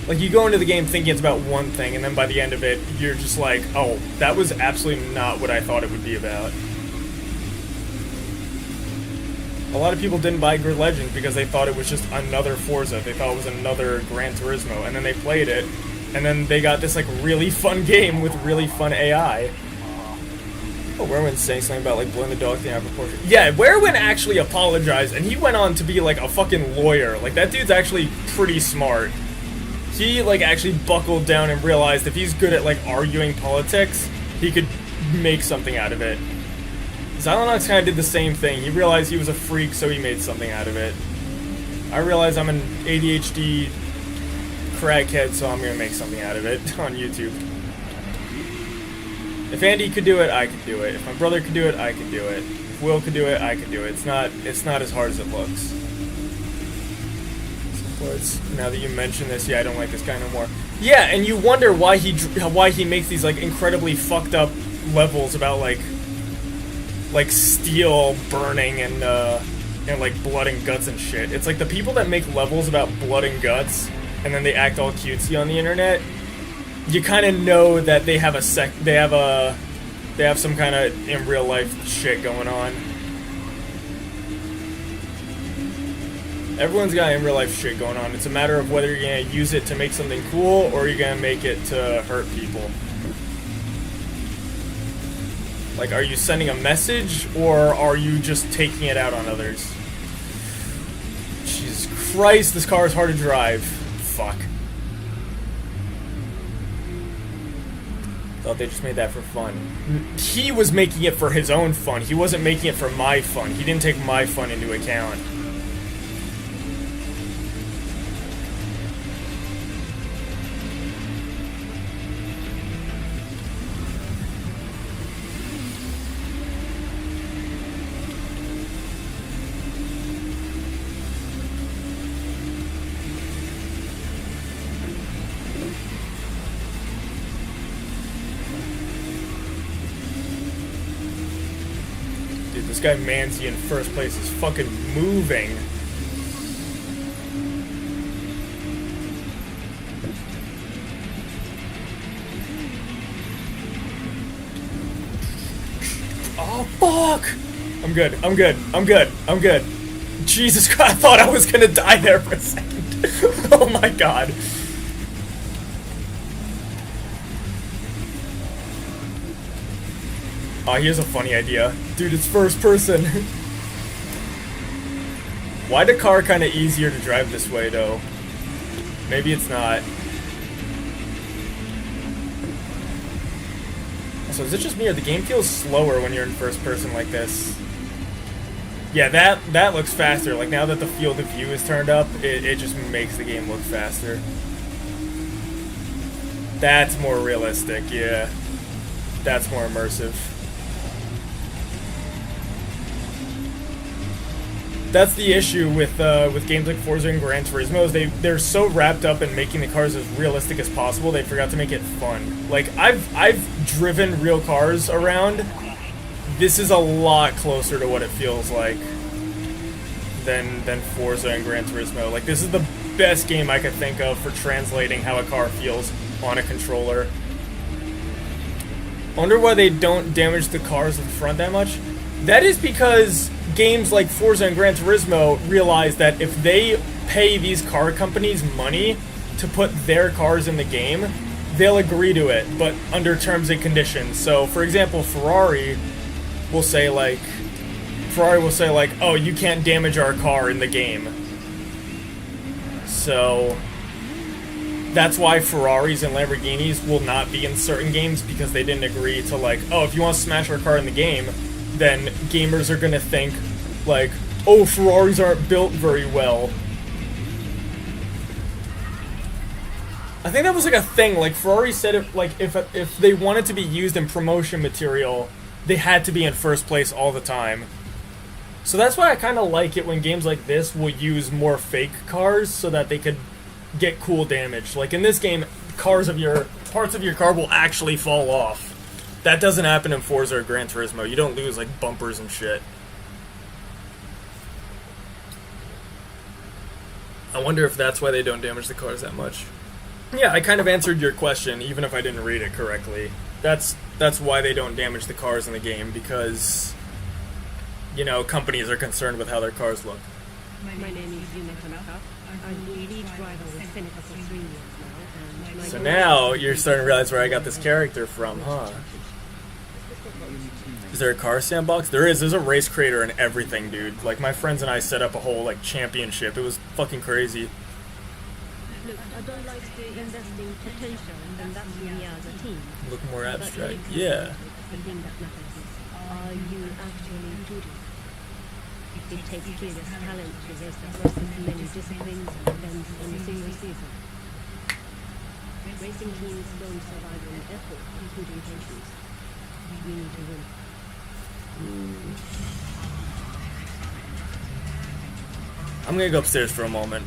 Like, you go into the game thinking it's about one thing, and then by the end of it, you're just like, oh, that was absolutely not what I thought it would be about. A lot of people didn't buy Grid Legends because they thought it was just another Forza. They thought it was another Gran Turismo, and then they played it, and then they got this, like, really fun game with really fun AI. Oh, Werwin's saying something about, like, blowing the dog thing out of proportion. Yeah, Werwin actually apologized, and he went on to be, like, a fucking lawyer. Like, that dude's actually pretty smart. He, like, actually buckled down and realized if he's good at, like, arguing politics, he could make something out of it. Xylonox kind of did the same thing. He realized he was a freak, so he made something out of it. I realize I'm an ADHD crackhead, so I'm gonna make something out of it on YouTube. If Andy could do it, I could do it. If my brother could do it, I could do it. If Will could do it, I could do it. It's not as hard as it looks. Now that you mention this, yeah, I don't like this guy no more. Yeah, and you wonder why he makes these, like, incredibly fucked up levels about, like steel burning and like blood and guts and shit. It's like the people that make levels about blood and guts and then they act all cutesy on the internet, you kind of know that they have they have some kind of in real life shit going on. Everyone's got in real life shit going on. It's a matter of whether you're gonna use it to make something cool or you're gonna make it to hurt people. Like, are you sending a message, or are you just taking it out on others? Jesus Christ, this car is hard to drive. Fuck. Thought they just made that for fun. He was making it for his own fun. He wasn't making it for my fun. He didn't take my fun into account. This guy Manzi in first place is fucking moving. Oh, fuck! I'm good, I'm good, I'm good, I'm good. Jesus Christ, I thought I was gonna die there for a second. Oh my god. Oh, here's a funny idea. Dude, it's first person. Why the car kind of easier to drive this way, though? Maybe it's not. So is it just me, or the game feels slower when you're in first person like this? Yeah, that looks faster. Like, now that the field of view is turned up, it just makes the game look faster. That's more realistic, yeah. That's more immersive. That's the issue with games like Forza and Gran Turismo, is they're so wrapped up in making the cars as realistic as possible, they forgot to make it fun. Like, I've driven real cars around. This is a lot closer to what it feels like than Forza and Gran Turismo. Like, this is the best game I could think of for translating how a car feels on a controller. I wonder why they don't damage the cars in front that much. That is because games like Forza and Gran Turismo realize that if they pay these car companies money to put their cars in the game, they'll agree to it, but under terms and conditions. So, for example, Ferrari will say like, oh, you can't damage our car in the game. So that's why Ferraris and Lamborghinis will not be in certain games, because they didn't agree to, like, oh, if you want to smash our car in the game, then gamers are gonna think, like, oh, Ferraris aren't built very well. I think that was like a thing. Like, Ferrari said, if they wanted to be used in promotion material, they had to be in first place all the time. So that's why I kind of like it when games like this will use more fake cars, so that they could get cool damage. Like in this game, parts of your car will actually fall off. That doesn't happen in Forza or Gran Turismo. You don't lose like bumpers and shit. I wonder if that's why they don't damage the cars that much. Yeah, I kind of answered your question, even if I didn't read it correctly. That's why they don't damage the cars in the game, because, you know, companies are concerned with how their cars look. My name is Yuna Tanaka. I'm the lead driver with Seneca for 3 years now. And So now you're starting to realize where I got this character from, huh? Is there a car sandbox? There is. There's a race creator and everything, dude. Like, my friends and I set up a whole, like, championship. It was fucking crazy. look, I don't like to invest in potential, and that's who we are as a team. Look more But abstract. when it comes Yeah. to the thing that matters is, are you actually good? It takes curious talent to race across so many disciplines and events in a single season. Racing teams don't survive on effort, including patience. We need to win. I'm gonna go upstairs for a moment.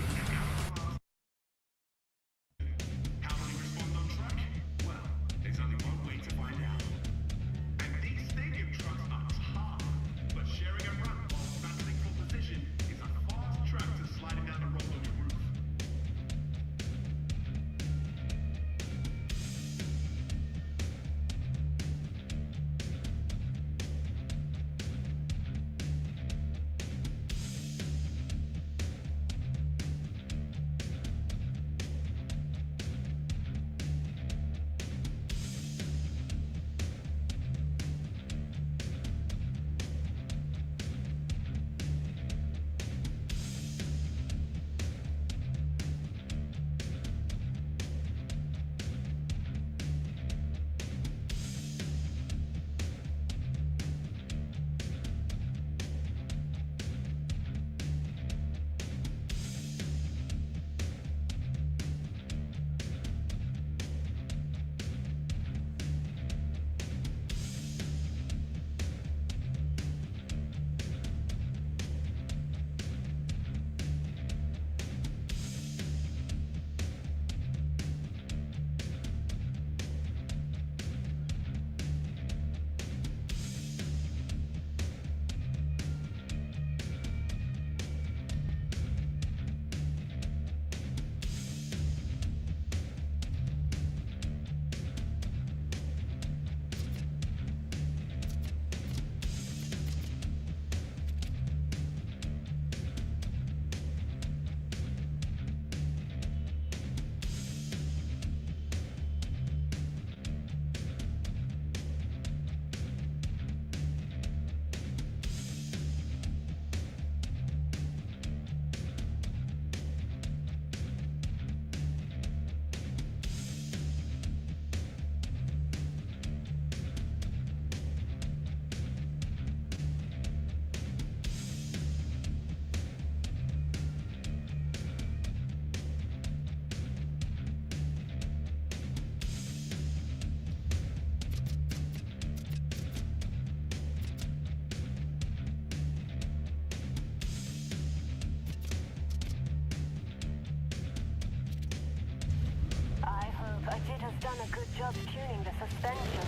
Ajit has done a good job tuning the suspension.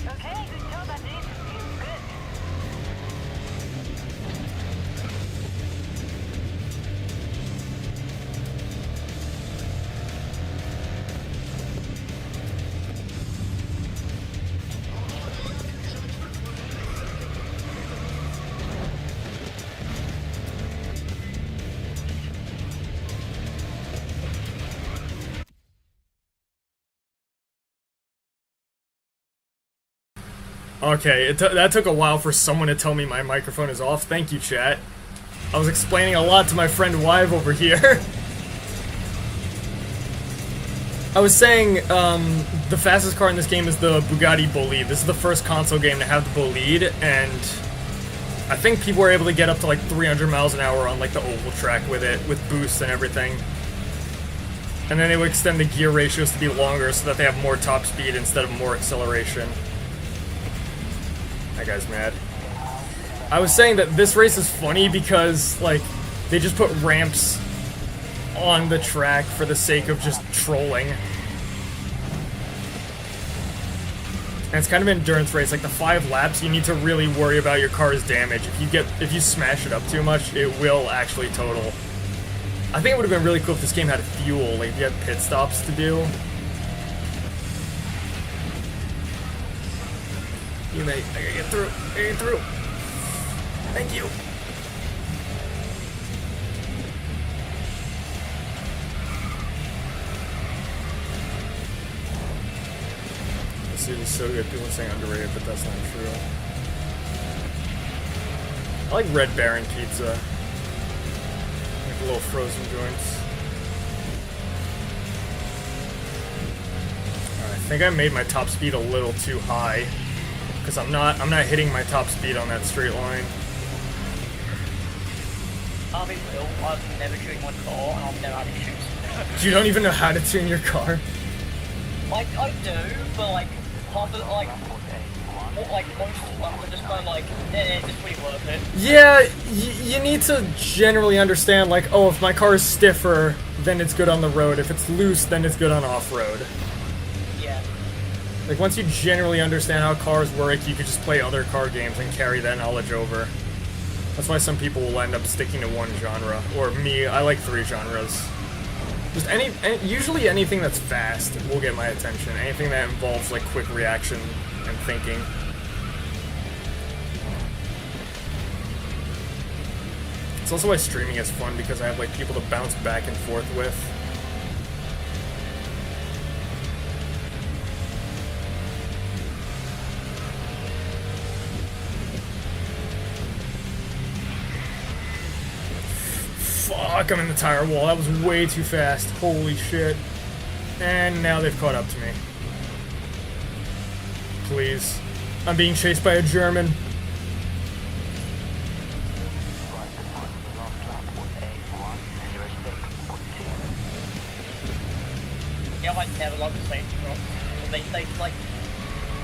Okay, good job, Ajit. Feels good. Okay, that took a while for someone to tell me my microphone is off. Thank you, chat. I was explaining a lot to my friend Wive over here. I was saying, the fastest car in this game is the Bugatti Bolide. This is the first console game to have the Bolide, and I think people were able to get up to like 300 miles an hour on like the oval track with it, with boosts and everything. And then they would extend the gear ratios to be longer so that they have more top speed instead of more acceleration. That guy's mad. I was saying that this race is funny because, like, they just put ramps on the track for the sake of just trolling. And it's kind of an endurance race. Like, the 5 laps, you need to really worry about your car's damage. If you smash it up too much, it will actually total. I think it would have been really cool if this game had fuel, like if you had pit stops to do. You may. I gotta get through. I gotta get through. Thank you. This dude is so good. People are saying underrated, but that's not true. I like Red Baron pizza. Like little frozen joints. Alright, I think I made my top speed a little too high. Because I'm not hitting my top speed on that straight line. I'll be real, I've never tuned my car and I've never had issues. You don't even know how to tune your car? Like, I do, but like, half of, like most of the time I'm just kind of like, it's pretty worth it. Yeah, you need to generally understand, like, oh, if my car is stiffer, then it's good on the road. If it's loose, then it's good on off-road. Yeah. Like, once you generally understand how cars work, you could just play other car games and carry that knowledge over. That's why some people will end up sticking to one genre. Or me, I like 3 genres. Just usually anything that's fast will get my attention. Anything that involves, like, quick reaction and thinking. It's also why streaming is fun, because I have, like, people to bounce back and forth with. Fuck, I'm in the tire wall. That was way too fast. Holy shit. And now they've caught up to me. Please. I'm being chased by a German. Yeah, I never loved the safety trucks. They like...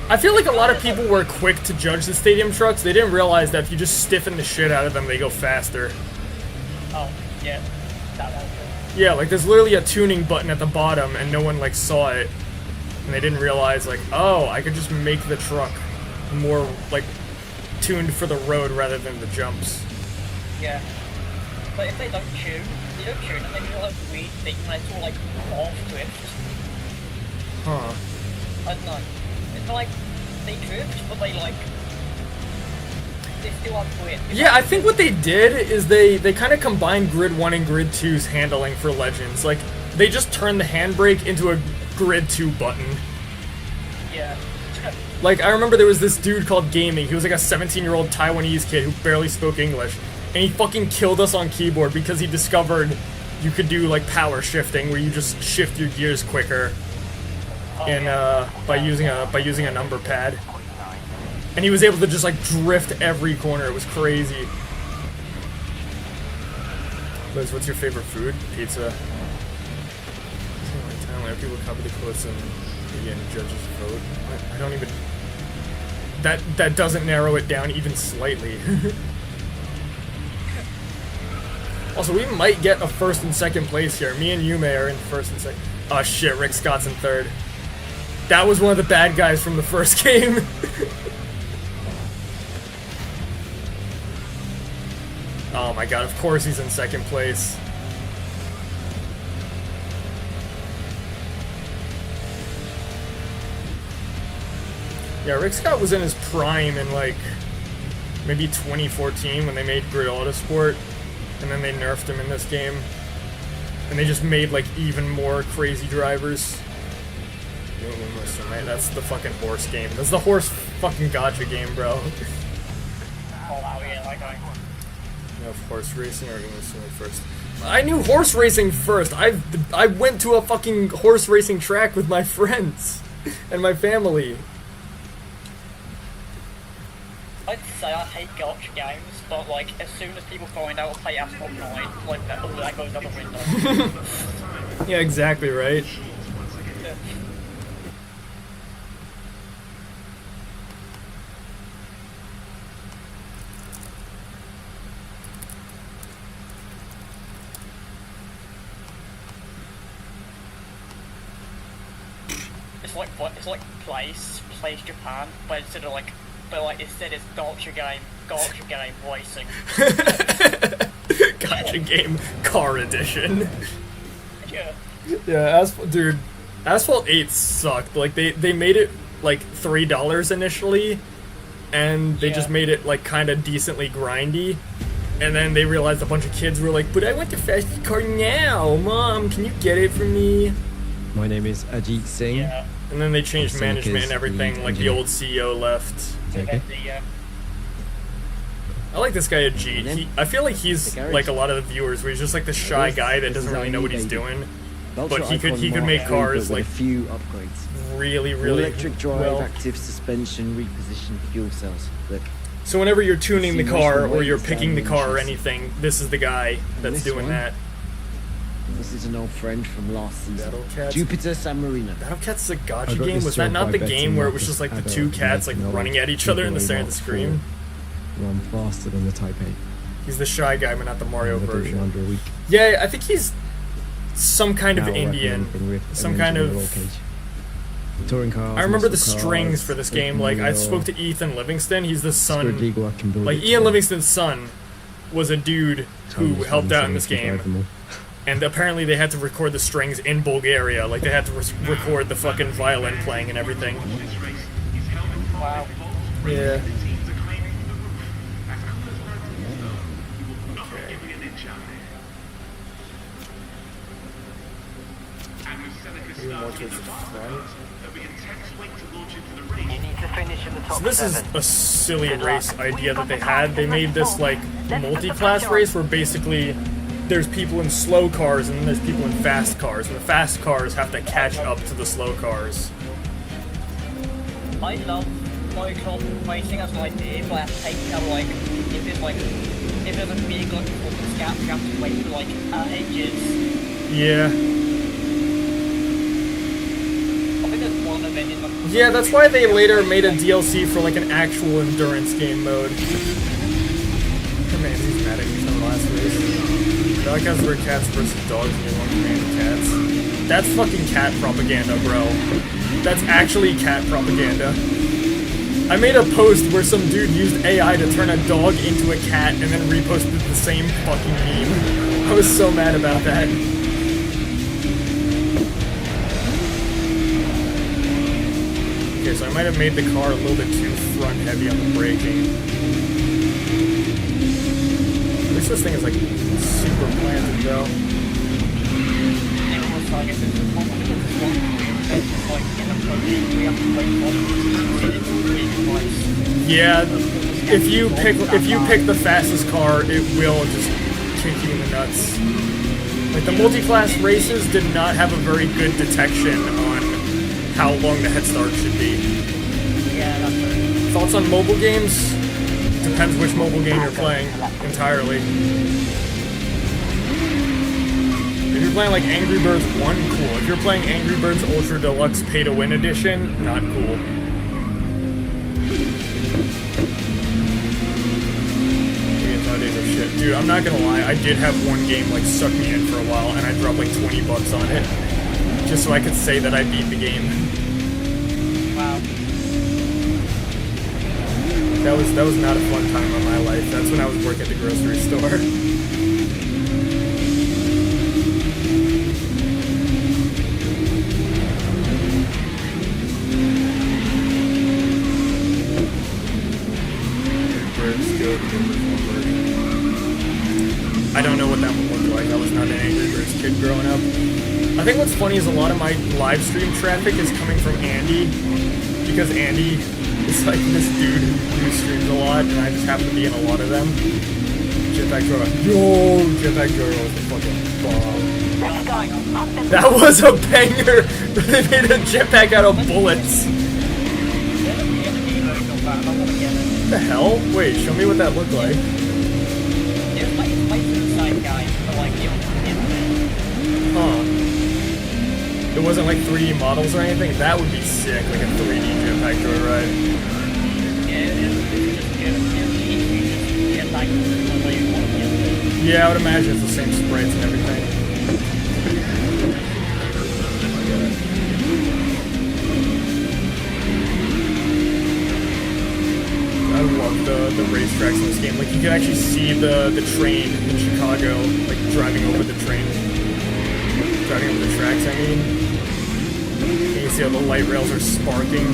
I feel like a lot of people were quick to judge the stadium trucks. They didn't realize that if you just stiffen the shit out of them, they go faster. Oh, yeah. That was good. Yeah, like there's literally a tuning button at the bottom and no one like saw it. And they didn't realize like, oh, I could just make the truck more like tuned for the road rather than the jumps. Yeah. But if they don't tune and then you'll have weird thing when it's all like off drift. Huh. I don't know. It's not like they drift, but they like... They still have weird. Yeah, I think what they did is they kind of combined Grid 1 and Grid 2's handling for Legends. Like, they just turned the handbrake into a Grid 2 button. Yeah. Like, I remember there was this dude called Gaming. He was like a 17-year-old Taiwanese kid who barely spoke English. And he fucking killed us on keyboard because he discovered you could do, like, power shifting, where you just shift your gears quicker by using a number pad. And he was able to just, like, drift every corner. It was crazy. Liz, what's your favorite food? Pizza. People copy the quotes and begin judges vote. I don't even... That doesn't narrow it down even slightly. Also, we might get a first and second place here. Me and Yume are in first and second. Oh shit, Rick Scott's in third. That was one of the bad guys from the first game. Oh my god, of course he's in second place. Yeah, Rick Scott was in his prime in, like, maybe 2014 when they made Grid Autosport, and then they nerfed him in this game. And they just made, like, even more crazy drivers. That's the fucking horse game. That's the horse fucking gotcha game, bro. Oh wow, yeah, like You know, horse racing, or are you gonna assume it first? I knew horse racing first. I went to a fucking horse racing track with my friends and my family. I'd say I hate gotcha games, but like as soon as people find out I play Asphalt 9, like that, all that goes out the window. Yeah, exactly right. It's like place Japan, but instead it's gotcha game racing. Gotcha game car edition. Yeah. Yeah, dude, Asphalt 8 sucked. Like they made it like $3 initially, and they just made it like kind of decently grindy. And then they realized a bunch of kids were like, "But I want the fastest car now, Mom. Can you get it for me?" My name is Ajit Singh. Yeah. And then they changed Seneca's management and everything. Like the old CEO left. Okay. I like this guy Ajit. I feel like he's like a lot of the viewers, where he's just like the shy guy that doesn't really know what he's doing. But he could make cars like a few upgrades. really Electric drive, well. active suspension, repositioned fuel cells. Look, So whenever you're tuning the See, car most of or the you're weight picking the is car or down anything, this is the guy that's this doing one? that. this is an old friend from last season. Battle Cats. Jupiter San Marino. Battle Cats is a gotcha I got game. this Was that job not by the betting game where it that was just like the this two adult cats like American running at each other in the center of the Mark screen? Run faster than the Type 8. He's the shy guy, but not the Mario Never did it in version. under a week. Yeah, I think he's some kind of Now Indian. recommending with Some an kind engine of. with a roll cage. Touring cars, I remember the muscle strings cars, for this game. open Like I wheel, spoke to Ethan Livingston. He's the Squid son. Legal, I can build Like it Ian to Livingston's son was a dude who tons, helped out in tons, this tons, game. drive them all. And apparently they had to record the strings in Bulgaria. Like they had to record the fucking violin playing and everything. Wow. Yeah. You need to finish in the top So this is 7. a silly race idea that they had. They made this like multi-class race where basically there's people in slow cars and then there's people in fast cars. And the fast cars have to catch up to the slow cars. I love motocross racing as an idea, but I hate how if there's a big like performance gap, you have to wait for ages. Yeah. I think there's one event in the Yeah, that's why they later made a DLC for like an actual endurance game mode. Oh man, he's mad at me from the last race. Dog has were cats versus dogs and you want command cats. That's fucking cat propaganda, bro. That's actually cat propaganda. I made a post where some dude used AI to turn a dog into a cat and then reposted the same fucking meme. I was so mad about that. Okay, so I might have made the car a little bit too front heavy on the braking. At least this thing is like super planted though. Yeah, if you pick the fastest car, it will just kick you in the nuts. Like the multi-class races did not have a very good detection on how long the head start should be. Yeah, that's right. Thoughts on mobile games? Depends which mobile game you're playing entirely. If you're playing like Angry Birds 1, cool. If you're playing Angry Birds Ultra Deluxe Pay to Win Edition, not cool. Nowadays are shit. Dude, I'm not gonna lie, I did have one game like suck me in for a while and I dropped like $20 on it. Just so I could say that I beat the game. Wow. That was not a fun time of my life. That's when I was working at the grocery store. I don't know what that would look like. I was not an Angry Birds kid growing up. I think what's funny is a lot of my live stream traffic is coming from Andy, because Andy is like this dude who streams a lot, and I just happen to be in a lot of them. Jetpack Joro. Yo, Jetpack Joro is the fucking bomb. That was a banger! They made a jetpack out of bullets. What the hell? Wait, show me what that looked like. It's like the same game, but like Huh. It wasn't like 3D models or anything. That would be sick, like a 3D jetpack joyride. Yeah, I would imagine it's the same sprites and everything. I love the racetracks in this game. Like, you can actually see the train in Chicago, like, driving over the train. Driving over the tracks, I mean. You can see how the light rails are sparking.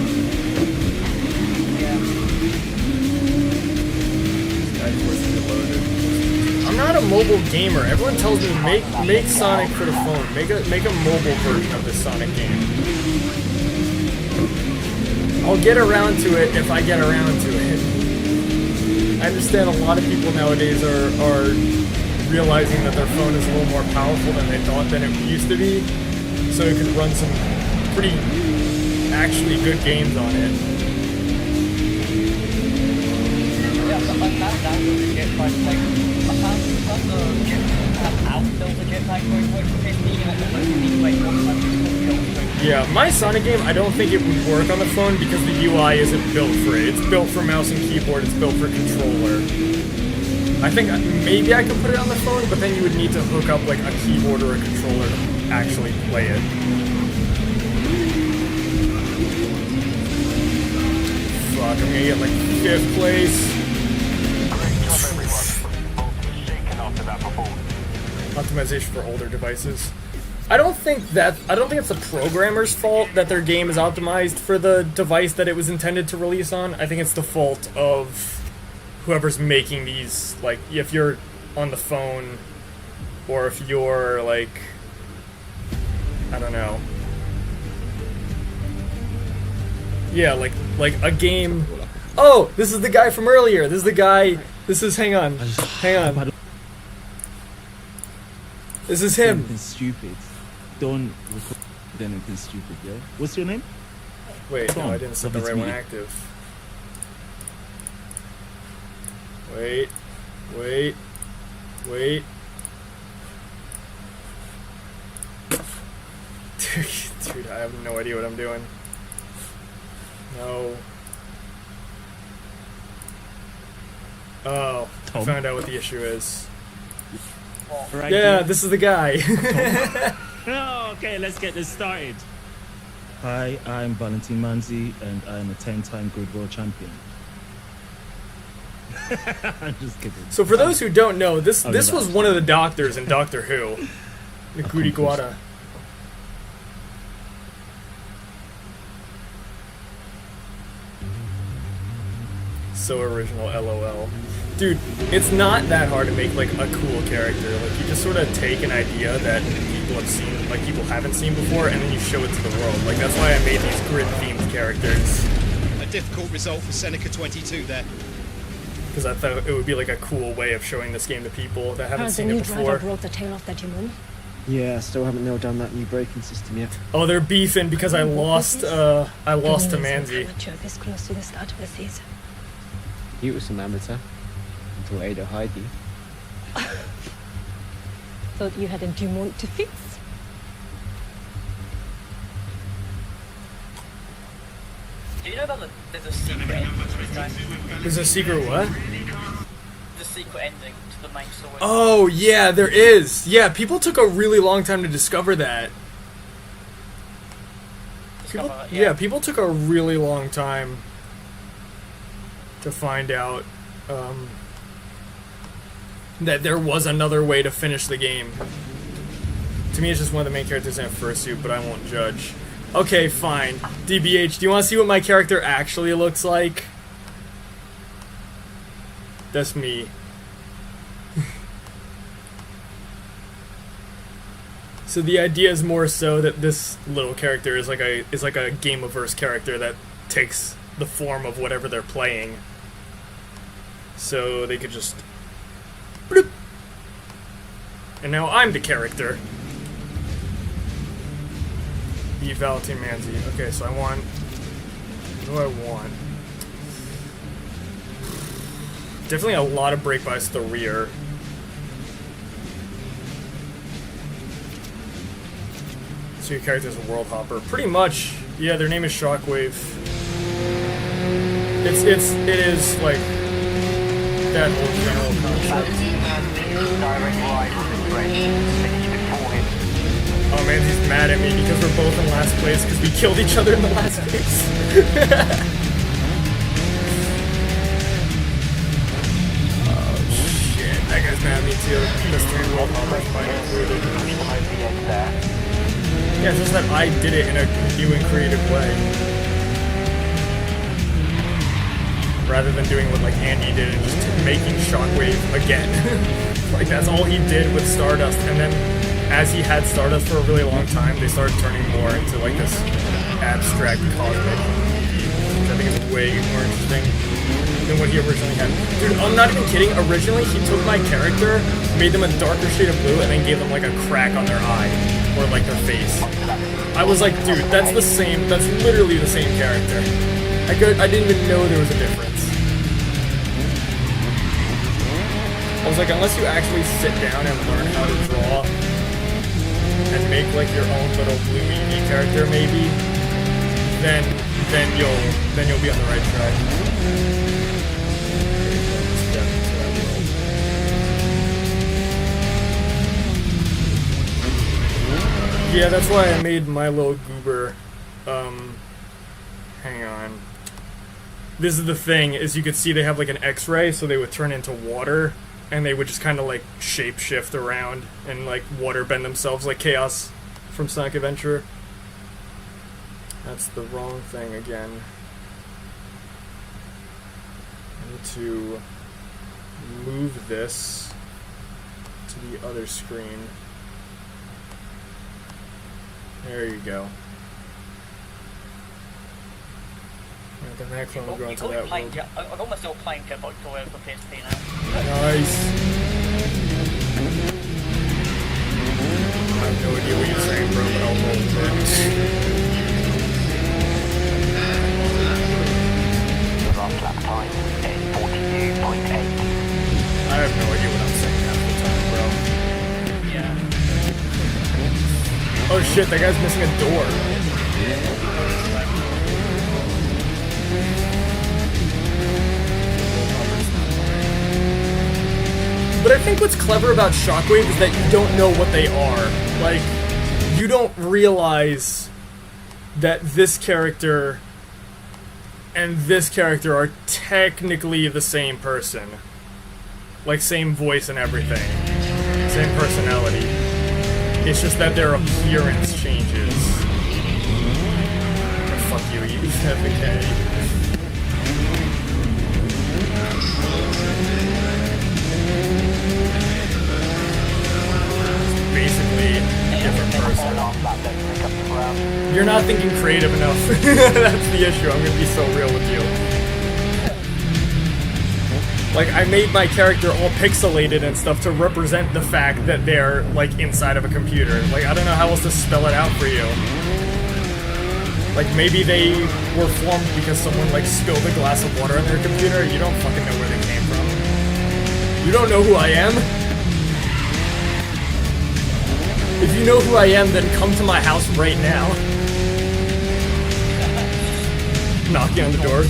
I'm not a mobile gamer. Everyone tells me make Sonic for the phone. Make a mobile version of this Sonic game. I'll get around to it if I get around to it. I understand a lot of people nowadays are realizing that their phone is a little more powerful than they thought than it used to be, so it can run some pretty actually good games on it. Yeah, my Sonic game, I don't think it would work on the phone because the UI isn't built for it. It's built for mouse and keyboard, it's built for controller. I think maybe I could put it on the phone, but then you would need to hook up like a keyboard or a controller to actually play it. Fuck, I'm gonna get like 5th place. Optimization for older devices. I don't think it's the programmer's fault that their game is optimized for the device that it was intended to release on. I think it's the fault of whoever's making these, like, if you're on the phone, or if you're, like, I don't know. Yeah, like a game. Oh, this is the guy from earlier. This is the guy. This is, hang on. This is him. Anything stupid. Don't record anything stupid, yeah? What's your name? Wait, no, I didn't set the right one active. Wait. Dude, I have no idea what I'm doing. No. Oh, I found out what the issue is. Right yeah, here. this is the guy. Oh, okay, let's get this started. Hi, I'm Valentin Manzi, and I'm a 10-time Grid World Champion. I'm just kidding. So for those who don't know, this was one of the doctors in Doctor Who, Ngudi Guada. So original, LOL. Dude, it's not that hard to make like a cool character. Like, you just sort of take an idea that people have seen, like people haven't seen before, and then you show it to the world. Like, that's why I made these grid-themed characters. A difficult result for Seneca 22 there. Because I thought it would be like a cool way of showing this game to people that haven't Has the seen new it before. driver brought the tail off that Timon? Yeah, I still haven't nailed down that new braking system yet. Oh, they're beefing because I lost to Manzi. Amateur this close to the start of the season. You were some amateur. Until Ada Heidi. Thought you had a Dumont to fix. Do you know that there's a secret ending to this guy? There's a secret what? The secret ending to the main story. Oh, yeah, there is. Yeah, people took a really long time to discover that. Yeah, people took a really long time to find out that there was another way to finish the game. To me, it's just one of the main characters in a fursuit, but I won't judge. Okay, fine. DBH, do you want to see what my character actually looks like? That's me. So the idea is more so that this little character is like a Game-averse character that takes the form of whatever they're playing. So they could just bloop. And now I'm the character. Beat Valentin Manzi. Okay, so I want... What do I want? Definitely a lot of break-bys to the rear. So your character's a world hopper. Pretty much, yeah, their name is Shockwave. It is like that whole general concept. Direct rival in race. Finish before him. Oh man, he's mad at me because we're both in last place because we killed each other in the last race. Oh shit, that guy's mad at me too. Mystery world hoppers fighting included. Yeah, it's just that I did it in a new and creative way. Rather than doing what like Andy did and just making Shockwave again. Like that's all he did with Stardust, and then as he had Stardust for a really long time, they started turning more into like this abstract cosmic movie, which I think is way more interesting than what he originally had. Dude, I'm not even kidding. Originally, he took my character, made them a darker shade of blue, and then gave them like a crack on their eye or like their face. I was like, dude, that's the same. That's literally the same character. I didn't even know there was a difference. I was like, unless you actually sit down and learn how to draw and make like your own little blue Eevee character, maybe, then you'll be on the right track. Yeah, that's why I made my little goober. Hang on. This is the thing, is you could see they have like an X-ray, so they would turn into water, and they would just kind of like shape-shift around and like water bend themselves like Chaos from Sonic Adventure. That's the wrong thing again. I need to move this to the other screen. There you go. Yeah, the next one will go into that world. I've got myself playing about Joy for PSP now. Nice. I have no idea what you're saying, bro, but I'll roll with it. Last lap time, 10:42.8. I have no idea what I'm saying half the time, bro. Yeah. Oh shit, that guy's missing a door. But I think what's clever about Shockwave is that you don't know what they are. Like, you don't realize that this character and this character are technically the same person. Like, same voice and everything. Same personality. It's just that their appearance changes. Oh, fuck you, you have the K. Basically a different person. You're not thinking creative enough. That's the issue. I'm gonna be so real with you. Like, I made my character all pixelated and stuff to represent the fact that they're, like, inside of a computer. Like, I don't know how else to spell it out for you. Like, maybe they were formed because someone, like, spilled a glass of water on their computer. You don't fucking know where they came from. You don't know who I am? If you know who I am, then come to my house right now. Knocking on the door.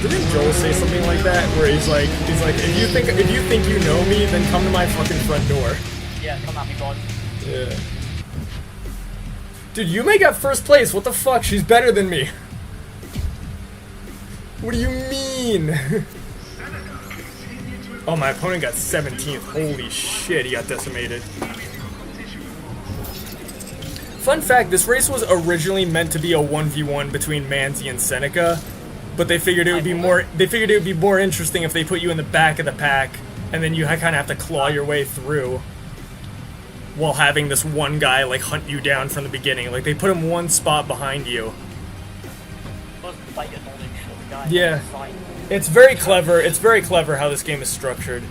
Didn't Joel say something like that? Where he's like, if you think you know me, then come to my fucking front door. Yeah, come at me, God. Yeah. Dude, Yume got first place. What the fuck? She's better than me. What do you mean? Oh, my opponent got 17th. Holy shit, he got decimated. Fun fact, this race was originally meant to be a 1v1 between Manzi and Seneca, but they figured it would be more interesting if they put you in the back of the pack and then you kind of have to claw your way through while having this one guy like hunt you down from the beginning. Like, they put him one spot behind you. Yeah, it's very clever. It's very clever how this game is structured.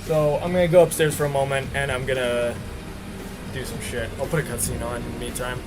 So I'm gonna go upstairs for a moment and I'm gonna do some shit. I'll put a cutscene on in the meantime.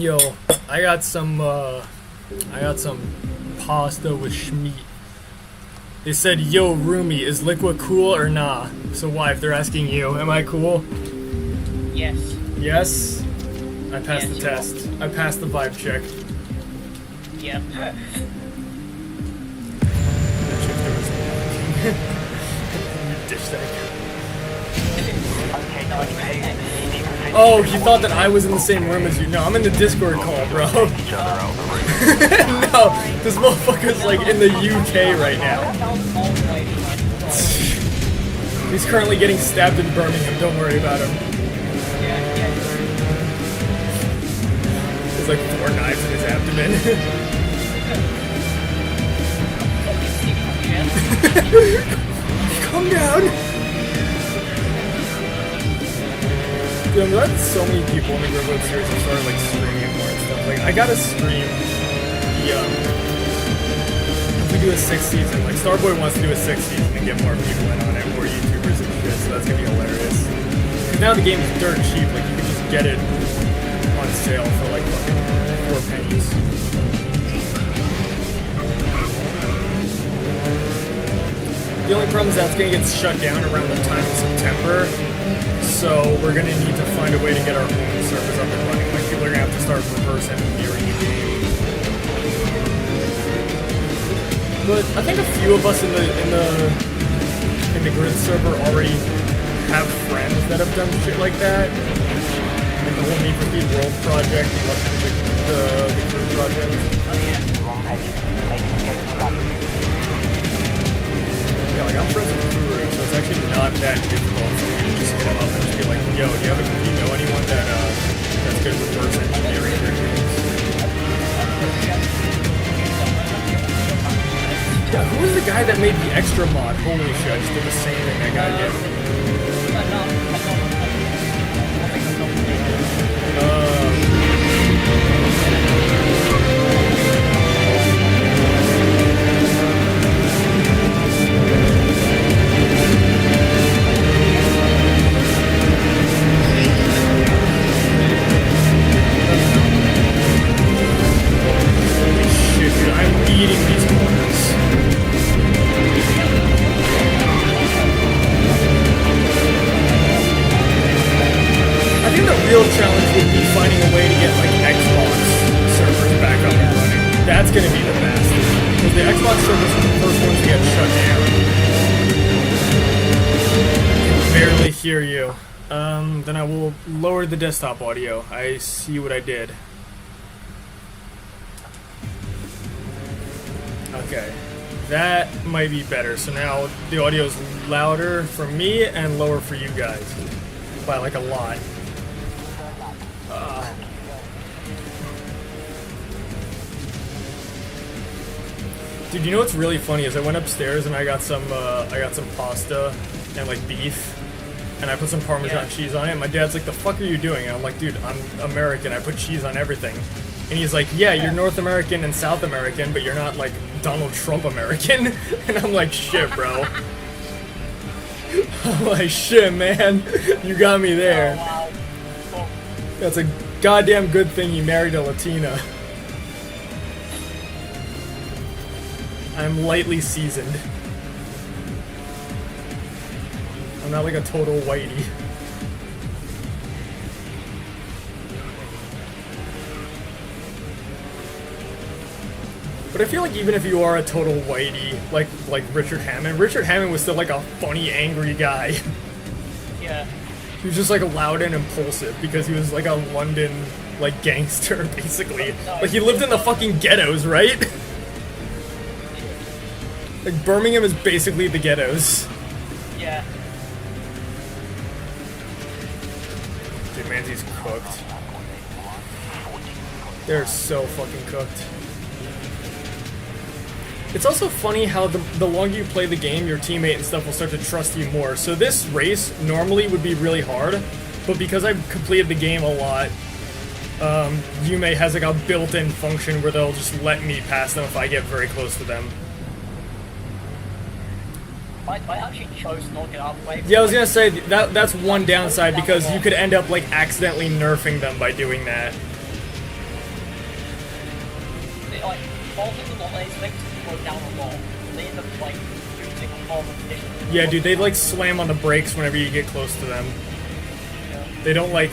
Yo, I got some pasta with schmeat. They said, yo, Rumi, is Liqua cool or nah? So why, if they're asking you, am I cool? Yes. Yes? I passed Yes, the you are. test. I passed the vibe check. Yep. That chick there was you ditched that. Okay, 92. Oh, he thought that I was in the same room as you. No, I'm in the Discord call, bro. Each other out the room. No, this motherfucker's like in the UK right now. He's currently getting stabbed in Birmingham. Don't worry about him. There's like 4 knives in his abdomen. Calm down. Dude, I'm glad that so many people in the Grid Road series have started like streaming more and stuff. Like, I gotta stream the if we do a 6th season, like Starboy wants to do a 6th season and get more people in on it, more YouTubers and shit, so that's gonna be hilarious. Cause now the game is dirt cheap, like you can just get it on sale for like fucking 4 pennies. The only problem is that's gonna get shut down around the time of September. So we're gonna need to find a way to get our home servers up and running. Like people are gonna have to start reverse engineering the game. But I think a few of us in the Grid server already have friends that have done shit like that. Like the whole Need for Speed World project, the Grid project. Yeah, like I'm friends with Kuru, so it's actually not that difficult for me to just hit him up and just be like, yo, do you know anyone that's good with reverse engineering their games? Yeah, who was the guy that made the extra mod? Holy shit, I just did the same thing that guy did. Holy shit, dude, I'm eating these corners. I think the real challenge would be finding a way to get like Xbox servers back up and running. That's gonna be the best. Because the Xbox servers were the first ones to get shut down. I can barely hear you. Then I will lower the desktop audio. I see what I did. Okay. That might be better. So now the audio is louder for me and lower for you guys. By like a lot. Dude, you know what's really funny is I went upstairs and I got some pasta and like beef, and I put some Parmesan cheese on it. And my dad's like, "The fuck are you doing?" And I'm like, "Dude, I'm American. I put cheese on everything." And he's like, "Yeah, you're North American and South American, but you're not like Donald Trump American." And I'm like, "Shit, bro." I'm like, "Shit, man, you got me there." That's a goddamn good thing you married a Latina. I'm lightly seasoned. I'm not like a total whitey. But I feel like even if you are a total whitey, like Richard Hammond was still like a funny, angry guy. Yeah. He was just like loud and impulsive because he was like a London like gangster, basically. Like he lived in the fucking ghettos, right? Like Birmingham is basically the ghettos. Yeah. Dude, Manzi's cooked. They're so fucking cooked. It's also funny how the longer you play the game, your teammate and stuff will start to trust you more. So this race normally would be really hard, but because I've completed the game a lot, Yume has like a built-in function where they'll just let me pass them if I get very close to them. I actually chose not to get halfway. Yeah, I was gonna say, that's one downside because you could end up like accidentally nerfing them by doing that. like, falling a lot, they expect to slow down a lot. They end up, like, losing all the conditions. Yeah, dude, they like slam on the brakes whenever you get close to them. They don't like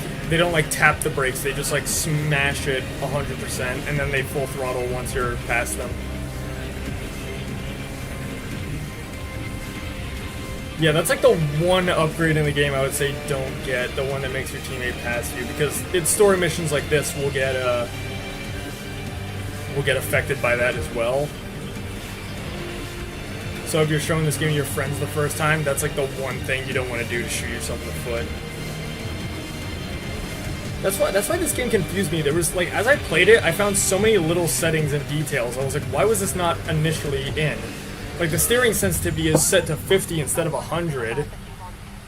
tap the brakes. They just like smash it 100%, and then they full throttle once you're past them. Yeah, that's like the one upgrade in the game I would say don't get, the one that makes your teammate pass you, because it's story missions like this will get affected by that as well. So if you're showing this game to your friends the first time, that's like the one thing you don't want to do to shoot yourself in the foot. That's why this game confused me. There was like, as I played it, I found so many little settings and details. I was like, why was this not initially in? Like the steering sensitivity is set to 50 instead of 100,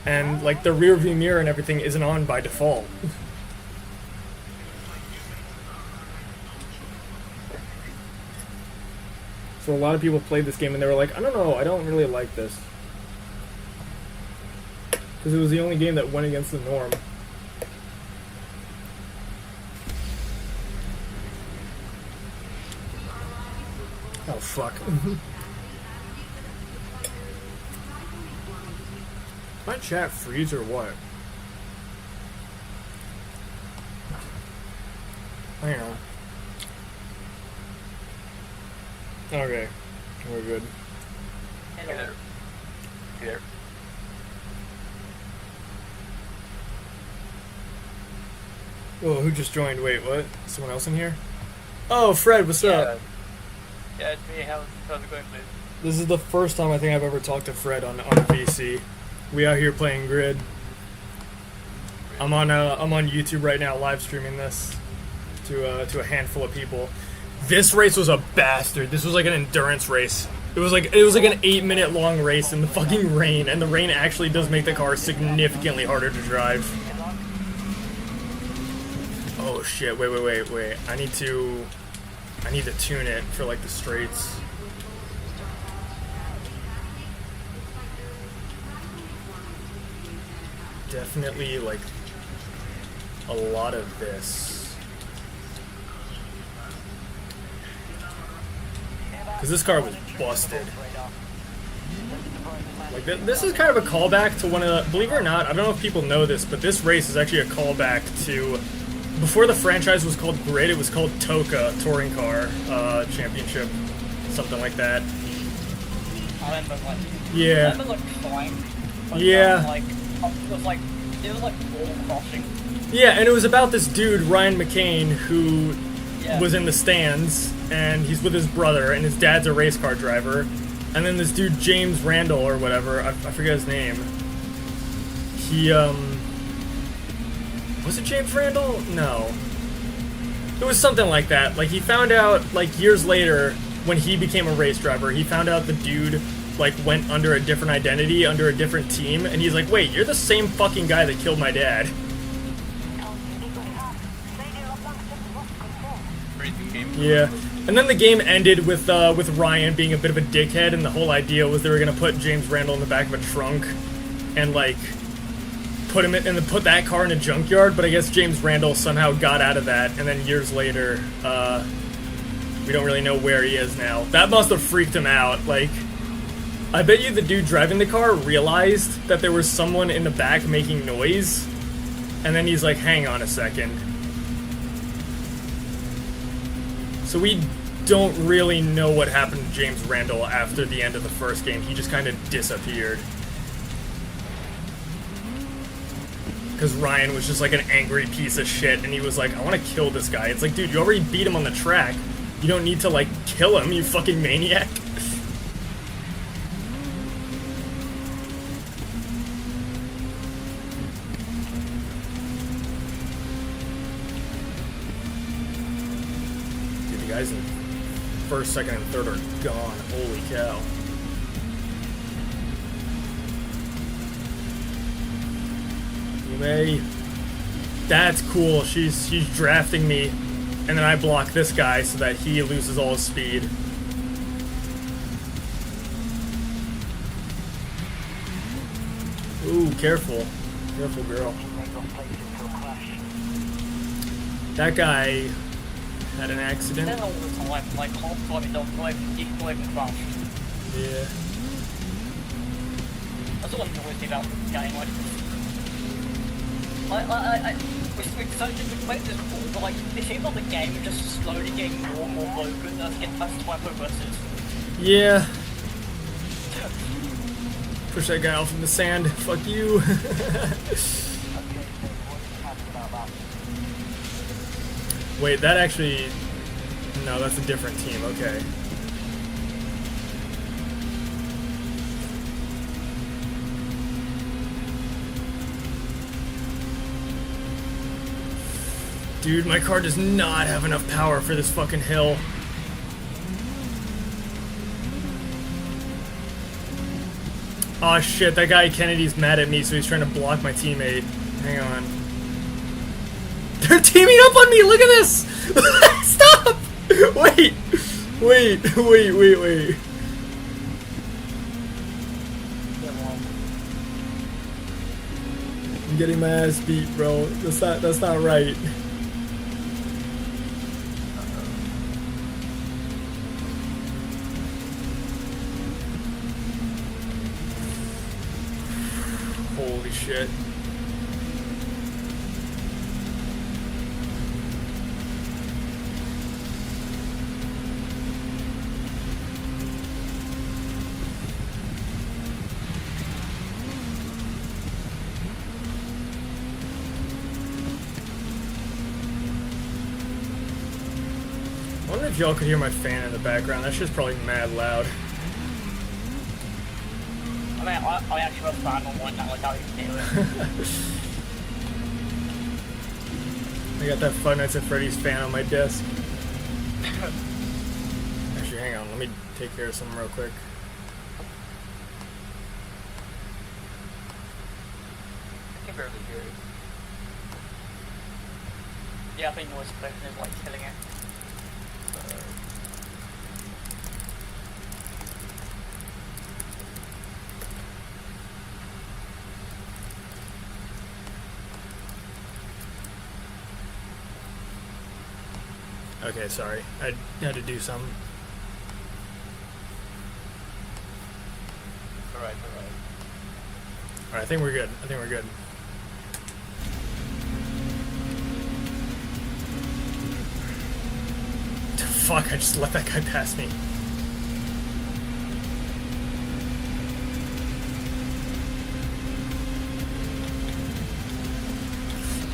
and like the rear view mirror and everything isn't on by default. So a lot of people played this game and they were like, I don't know, I don't really like this. Because it was the only game that went against the norm. Oh, fuck. My chat freeze or what? Hang on. Okay, we're good. Hello. Here. Oh, who just joined? Wait, what? Someone else in here? Oh, Fred, what's up? Yeah, it's me. How's it going, please? This is the first time I think I've ever talked to Fred on VC. We out here playing Grid. I'm on YouTube right now, live streaming this to a handful of people. This race was a bastard. This was like an endurance race. It was like an 8-minute long race in the fucking rain, and the rain actually does make the car significantly harder to drive. Oh shit! Wait! I need to tune it for like the straights. Definitely like a lot of this. Because this car was busted. Like this is kind of a callback to one of the, believe it or not, I don't know if people know this, but this race is actually a callback to, before the franchise was called Grid, it was called TOCA, Touring Car Championship, something like that. I remember, like, Yeah. I remember, like, trying. Yeah. It was like ball crossing. Yeah, and it was about this dude, Ryan McCain, who was in the stands, and he's with his brother, and his dad's a race car driver. And then this dude, James Randall, or whatever, I forget his name. He, was it James Randall? No. It was something like that. Like, he found out, like, years later, when he became a race driver, he found out the dude, like, went under a different identity, under a different team, and he's like, wait, you're the same fucking guy that killed my dad. Yeah, and then the game ended with Ryan being a bit of a dickhead, and the whole idea was they were gonna put James Randall in the back of a trunk, and like put that car in a junkyard. But I guess James Randall somehow got out of that, and then years later, we don't really know where he is now. That must have freaked him out. Like, I bet you the dude driving the car realized that there was someone in the back making noise, and then he's like, hang on a second. So we don't really know what happened to James Randall after the end of the first game. He just kind of disappeared. Because Ryan was just like an angry piece of shit, and he was like, I want to kill this guy. It's like, dude, you already beat him on the track. You don't need to, like, kill him, you fucking maniac. Guys in first, second, and third are gone. Holy cow. Yume. That's cool. She's drafting me, and then I block this guy so that he loses all his speed. Ooh, careful. Careful, girl. That guy... had an accident. Then all the time, like, half the time it don't go even crash. Yeah. That's what I'm always about the game, like, we're so just make this cool, but like, it seems like the game is just slowly getting more and more broken as it gets past the progresses. Yeah. Push that guy off in the sand. Fuck you. Wait, that actually... No, that's a different team. Okay. Dude, my car does not have enough power for this fucking hill. Oh shit, that guy Kennedy's mad at me, so he's trying to block my teammate. Hang on. They're teaming up on me! Look at this! Stop! Wait! Wait. I'm getting my ass beat, bro. That's not right. Holy shit. I wonder if y'all could hear my fan in the background. That shit's probably mad loud. I mean, I actually have a fan on one now, like, how you can hear it. I got that Five Nights at Freddy's fan on my desk. Actually, hang on. Let me take care of something real quick. I can barely hear it. Yeah, I think noise suppression is, like, killing it. Okay, sorry. I had to do something. Alright. Alright, I think we're good. Fuck, I just let that guy pass me.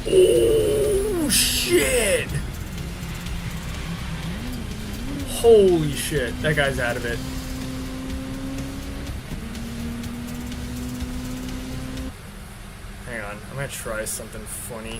Oh, shit! Holy shit, that guy's out of it. Hang on, I'm gonna try something funny.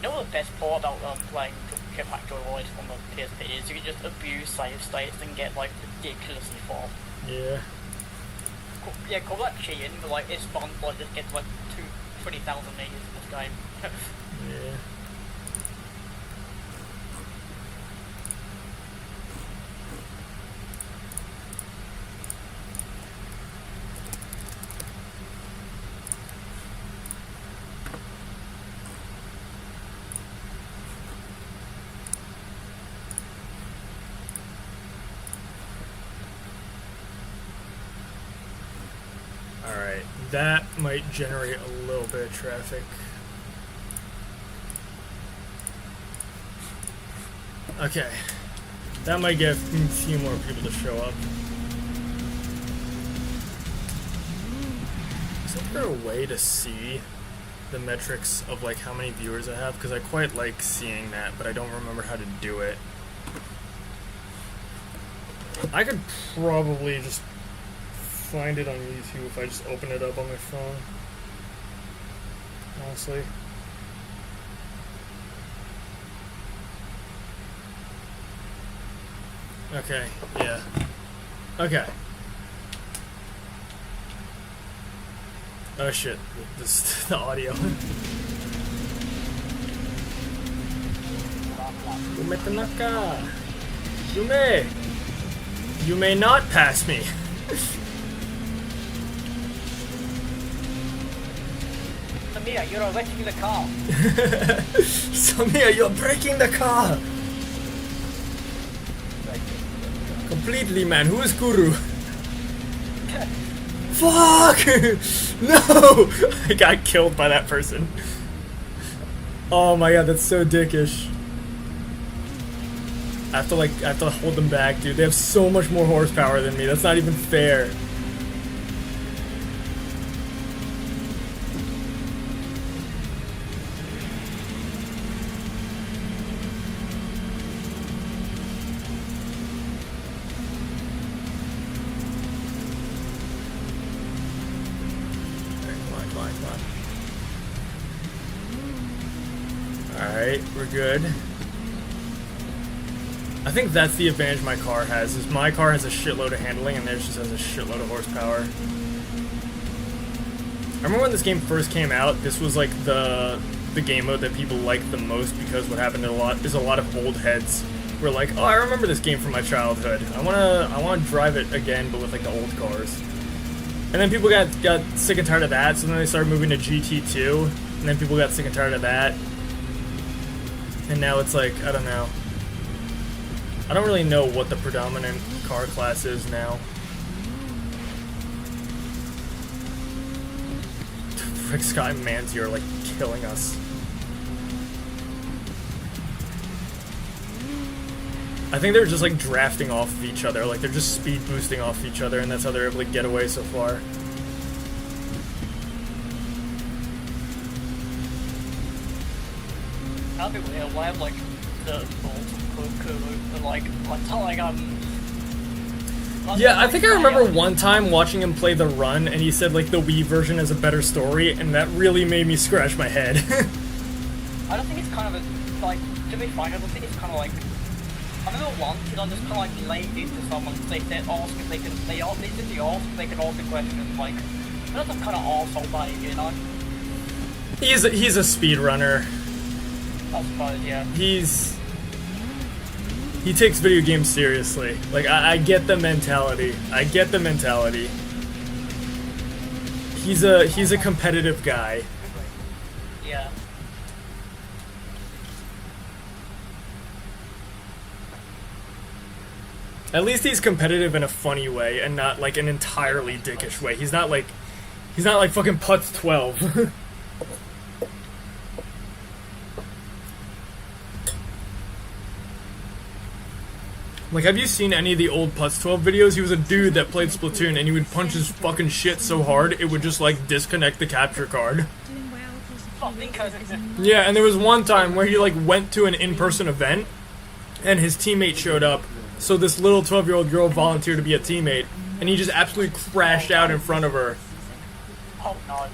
You know what the best part about playing Jetpack Joyride on the PSP is you can just abuse save states and get like ridiculously far. Yeah. Yeah, call that cheating, but like it's fun to like just get to like 20,000 meters in this game. Yeah. Alright, that might generate a little bit of traffic. Okay, that might get a few more people to show up. Is there a way to see the metrics of like how many viewers I have? Because I quite like seeing that, but I don't remember how to do it. I could probably just find it on YouTube if I just open it up on my phone. Honestly. Okay, yeah. Okay. Oh shit, the audio. Yume Tanaka! Yume! You may not pass me! Samia, you're wrecking the car. Samir, you're breaking the car! Completely, man. Who is Guru? Fuck! No! I got killed by that person. Oh my god, that's so dickish. I have to hold them back, dude. They have so much more horsepower than me. That's not even fair. Alright, we're good. I think that's the advantage my car has, is my car has a shitload of handling and theirs just has a shitload of horsepower. I remember when this game first came out, this was like the game mode that people liked the most, because what happened a lot of old heads were like, oh, I remember this game from my childhood. I wanna drive it again, but with like the old cars. And then people got sick and tired of that, so then they started moving to GT2, and then people got sick and tired of that. And now it's like, I don't know. I don't really know what the predominant car class is now. Frick, Scott and Manzi are like killing us. I think they're just like drafting off of each other, like they're just speed boosting off each other, and that's how they're able to get away so far. I'll be weird, why have like the Yeah, I think I remember one time watching him play The Run, and he said like the Wii version has a better story, and that really made me scratch my head. I don't think it's kind of a, like, to be frank, I don't think it's kind of like, I remember once, you know, just kind of like laid into someone, they said, ask if they can, they did the ask if they can ask the questions, like, that's some kind of arsehole by you know? He's a speedrunner. I suppose, yeah. He takes video games seriously. Like, I get the mentality. I get the mentality. He's a competitive guy. Yeah. At least he's competitive in a funny way and not like an entirely dickish way. He's not like fucking Putz 12. Like, have you seen any of the old Putz 12 videos? He was a dude that played Splatoon, and he would punch his fucking shit so hard, it would just, like, disconnect the capture card. Yeah, and there was one time where he, like, went to an in-person event, and his teammate showed up, so this little 12-year-old girl volunteered to be a teammate, and he just absolutely crashed out in front of her.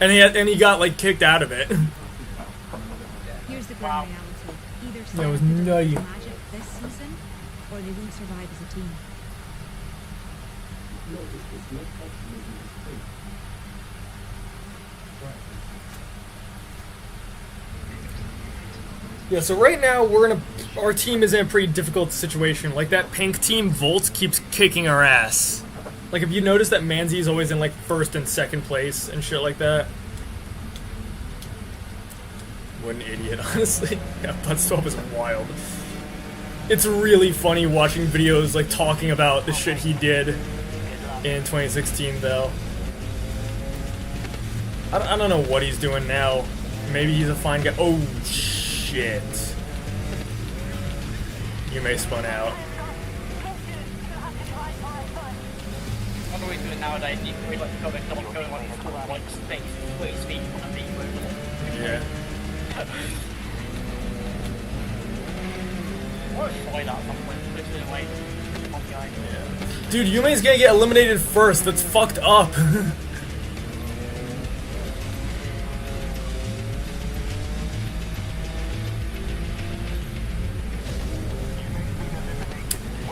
And he got, like, kicked out of it. Here's the grim reality. Either That was Sonic nutty. does magic this season, or they won't survive as a team. Yeah, so right now our team is in a pretty difficult situation. Like, that pink team, Volt, keeps kicking our ass. Like, have you noticed that Manzi is always in, like, first and second place and shit like that? What an idiot, honestly. Yeah, Putz 12 is wild. It's really funny watching videos, like, talking about the shit he did in 2016, though. I don't know what he's doing now. Maybe he's a fine guy. Oh, shit. You may spun out. What do we do nowadays? We like to go back to like going like space, where speed on a beat. Yeah. Dude, Yume's gonna get eliminated first. That's fucked up.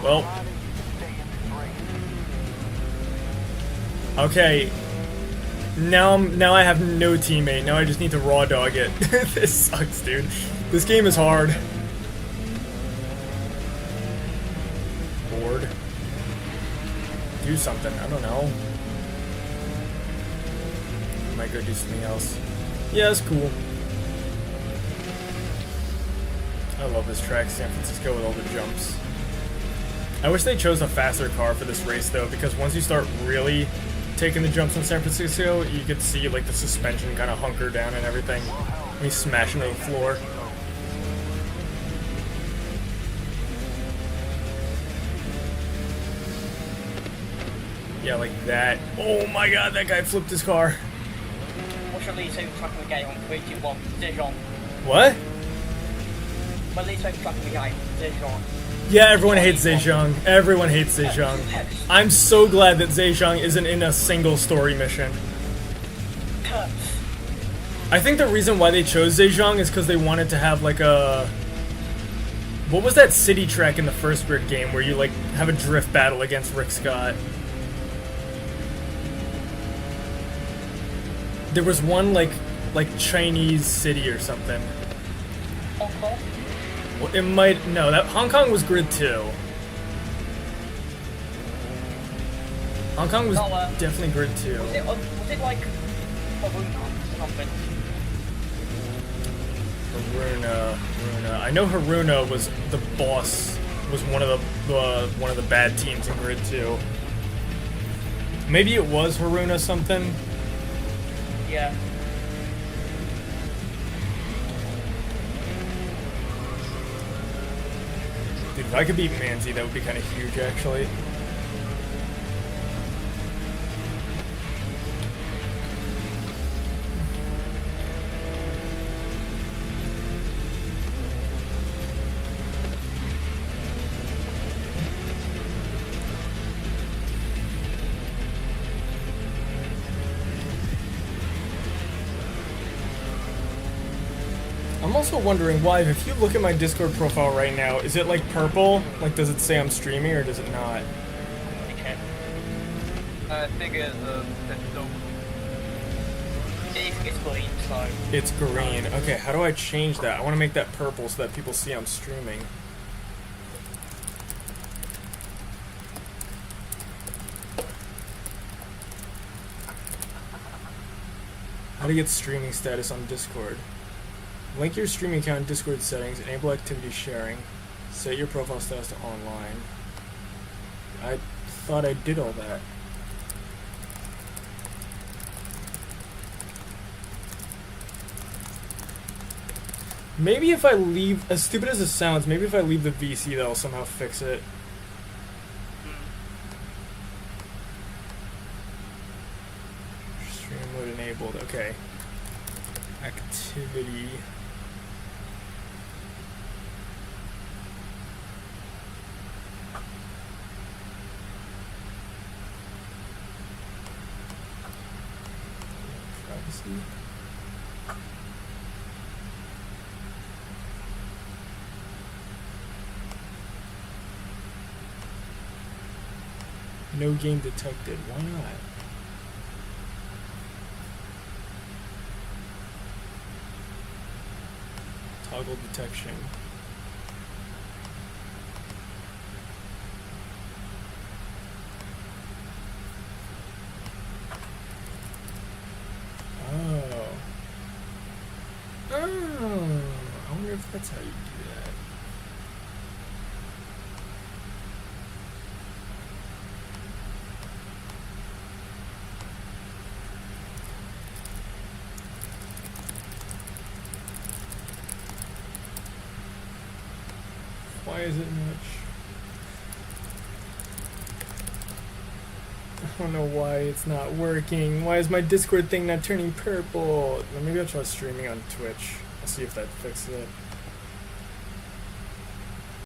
Well. Okay. Now I have no teammate. Now I just need to raw dog it. This sucks, dude. This game is hard. Bored. Do something. I don't know. I might go do something else. Yeah, it's cool. I love this track, San Francisco, with all the jumps. I wish they chose a faster car for this race, though, because once you start really taking the jumps in San Francisco, you could see like the suspension kind of hunker down and everything. And you smash into the floor. Yeah, like that. Oh my god, that guy flipped his car. What's your least favorite track of the game on 3, 2, 1? Zhejiang. What? My least favorite track of the game, Zhejiang. Yeah, everyone hates Zhejiang. Everyone hates Zhejiang. I'm so glad that Zhejiang isn't in a single story mission. I think the reason why they chose Zhejiang is because they wanted to have like a... What was that city track in the first Grid game where you like have a drift battle against Rick Scott? There was one like Chinese city or something. Hong Kong? Well, it might... No, that Hong Kong was Grid 2. Hong Kong was definitely Grid 2. Was it like Haruna or something? Haruna. I know Haruna was the boss. Was one of the bad teams in Grid 2. Maybe it was Haruna something. Yeah. Dude, if I could beat Manzi, that would be kind of huge, actually. I'm also wondering why, if you look at my Discord profile right now, is it like purple? Like, does it say I'm streaming or does it not? Okay. I think it's green, so... It's green. Okay, how do I change that? I want to make that purple so that people see I'm streaming. How to get streaming status on Discord? Link your streaming account in Discord settings, enable activity sharing, set your profile status to online. I thought I did all that. Maybe if I leave, as stupid as it sounds, maybe if I leave the VC that'll somehow fix it. Stream mode enabled, okay. Activity. Privacy. No game detected. Why not? Toggle detection. Oh. Oh. I wonder if that's how you do that. Why is it much? I don't know why it's not working. Why is my Discord thing not turning purple? Maybe I'll try streaming on Twitch. I'll see if that fixes it.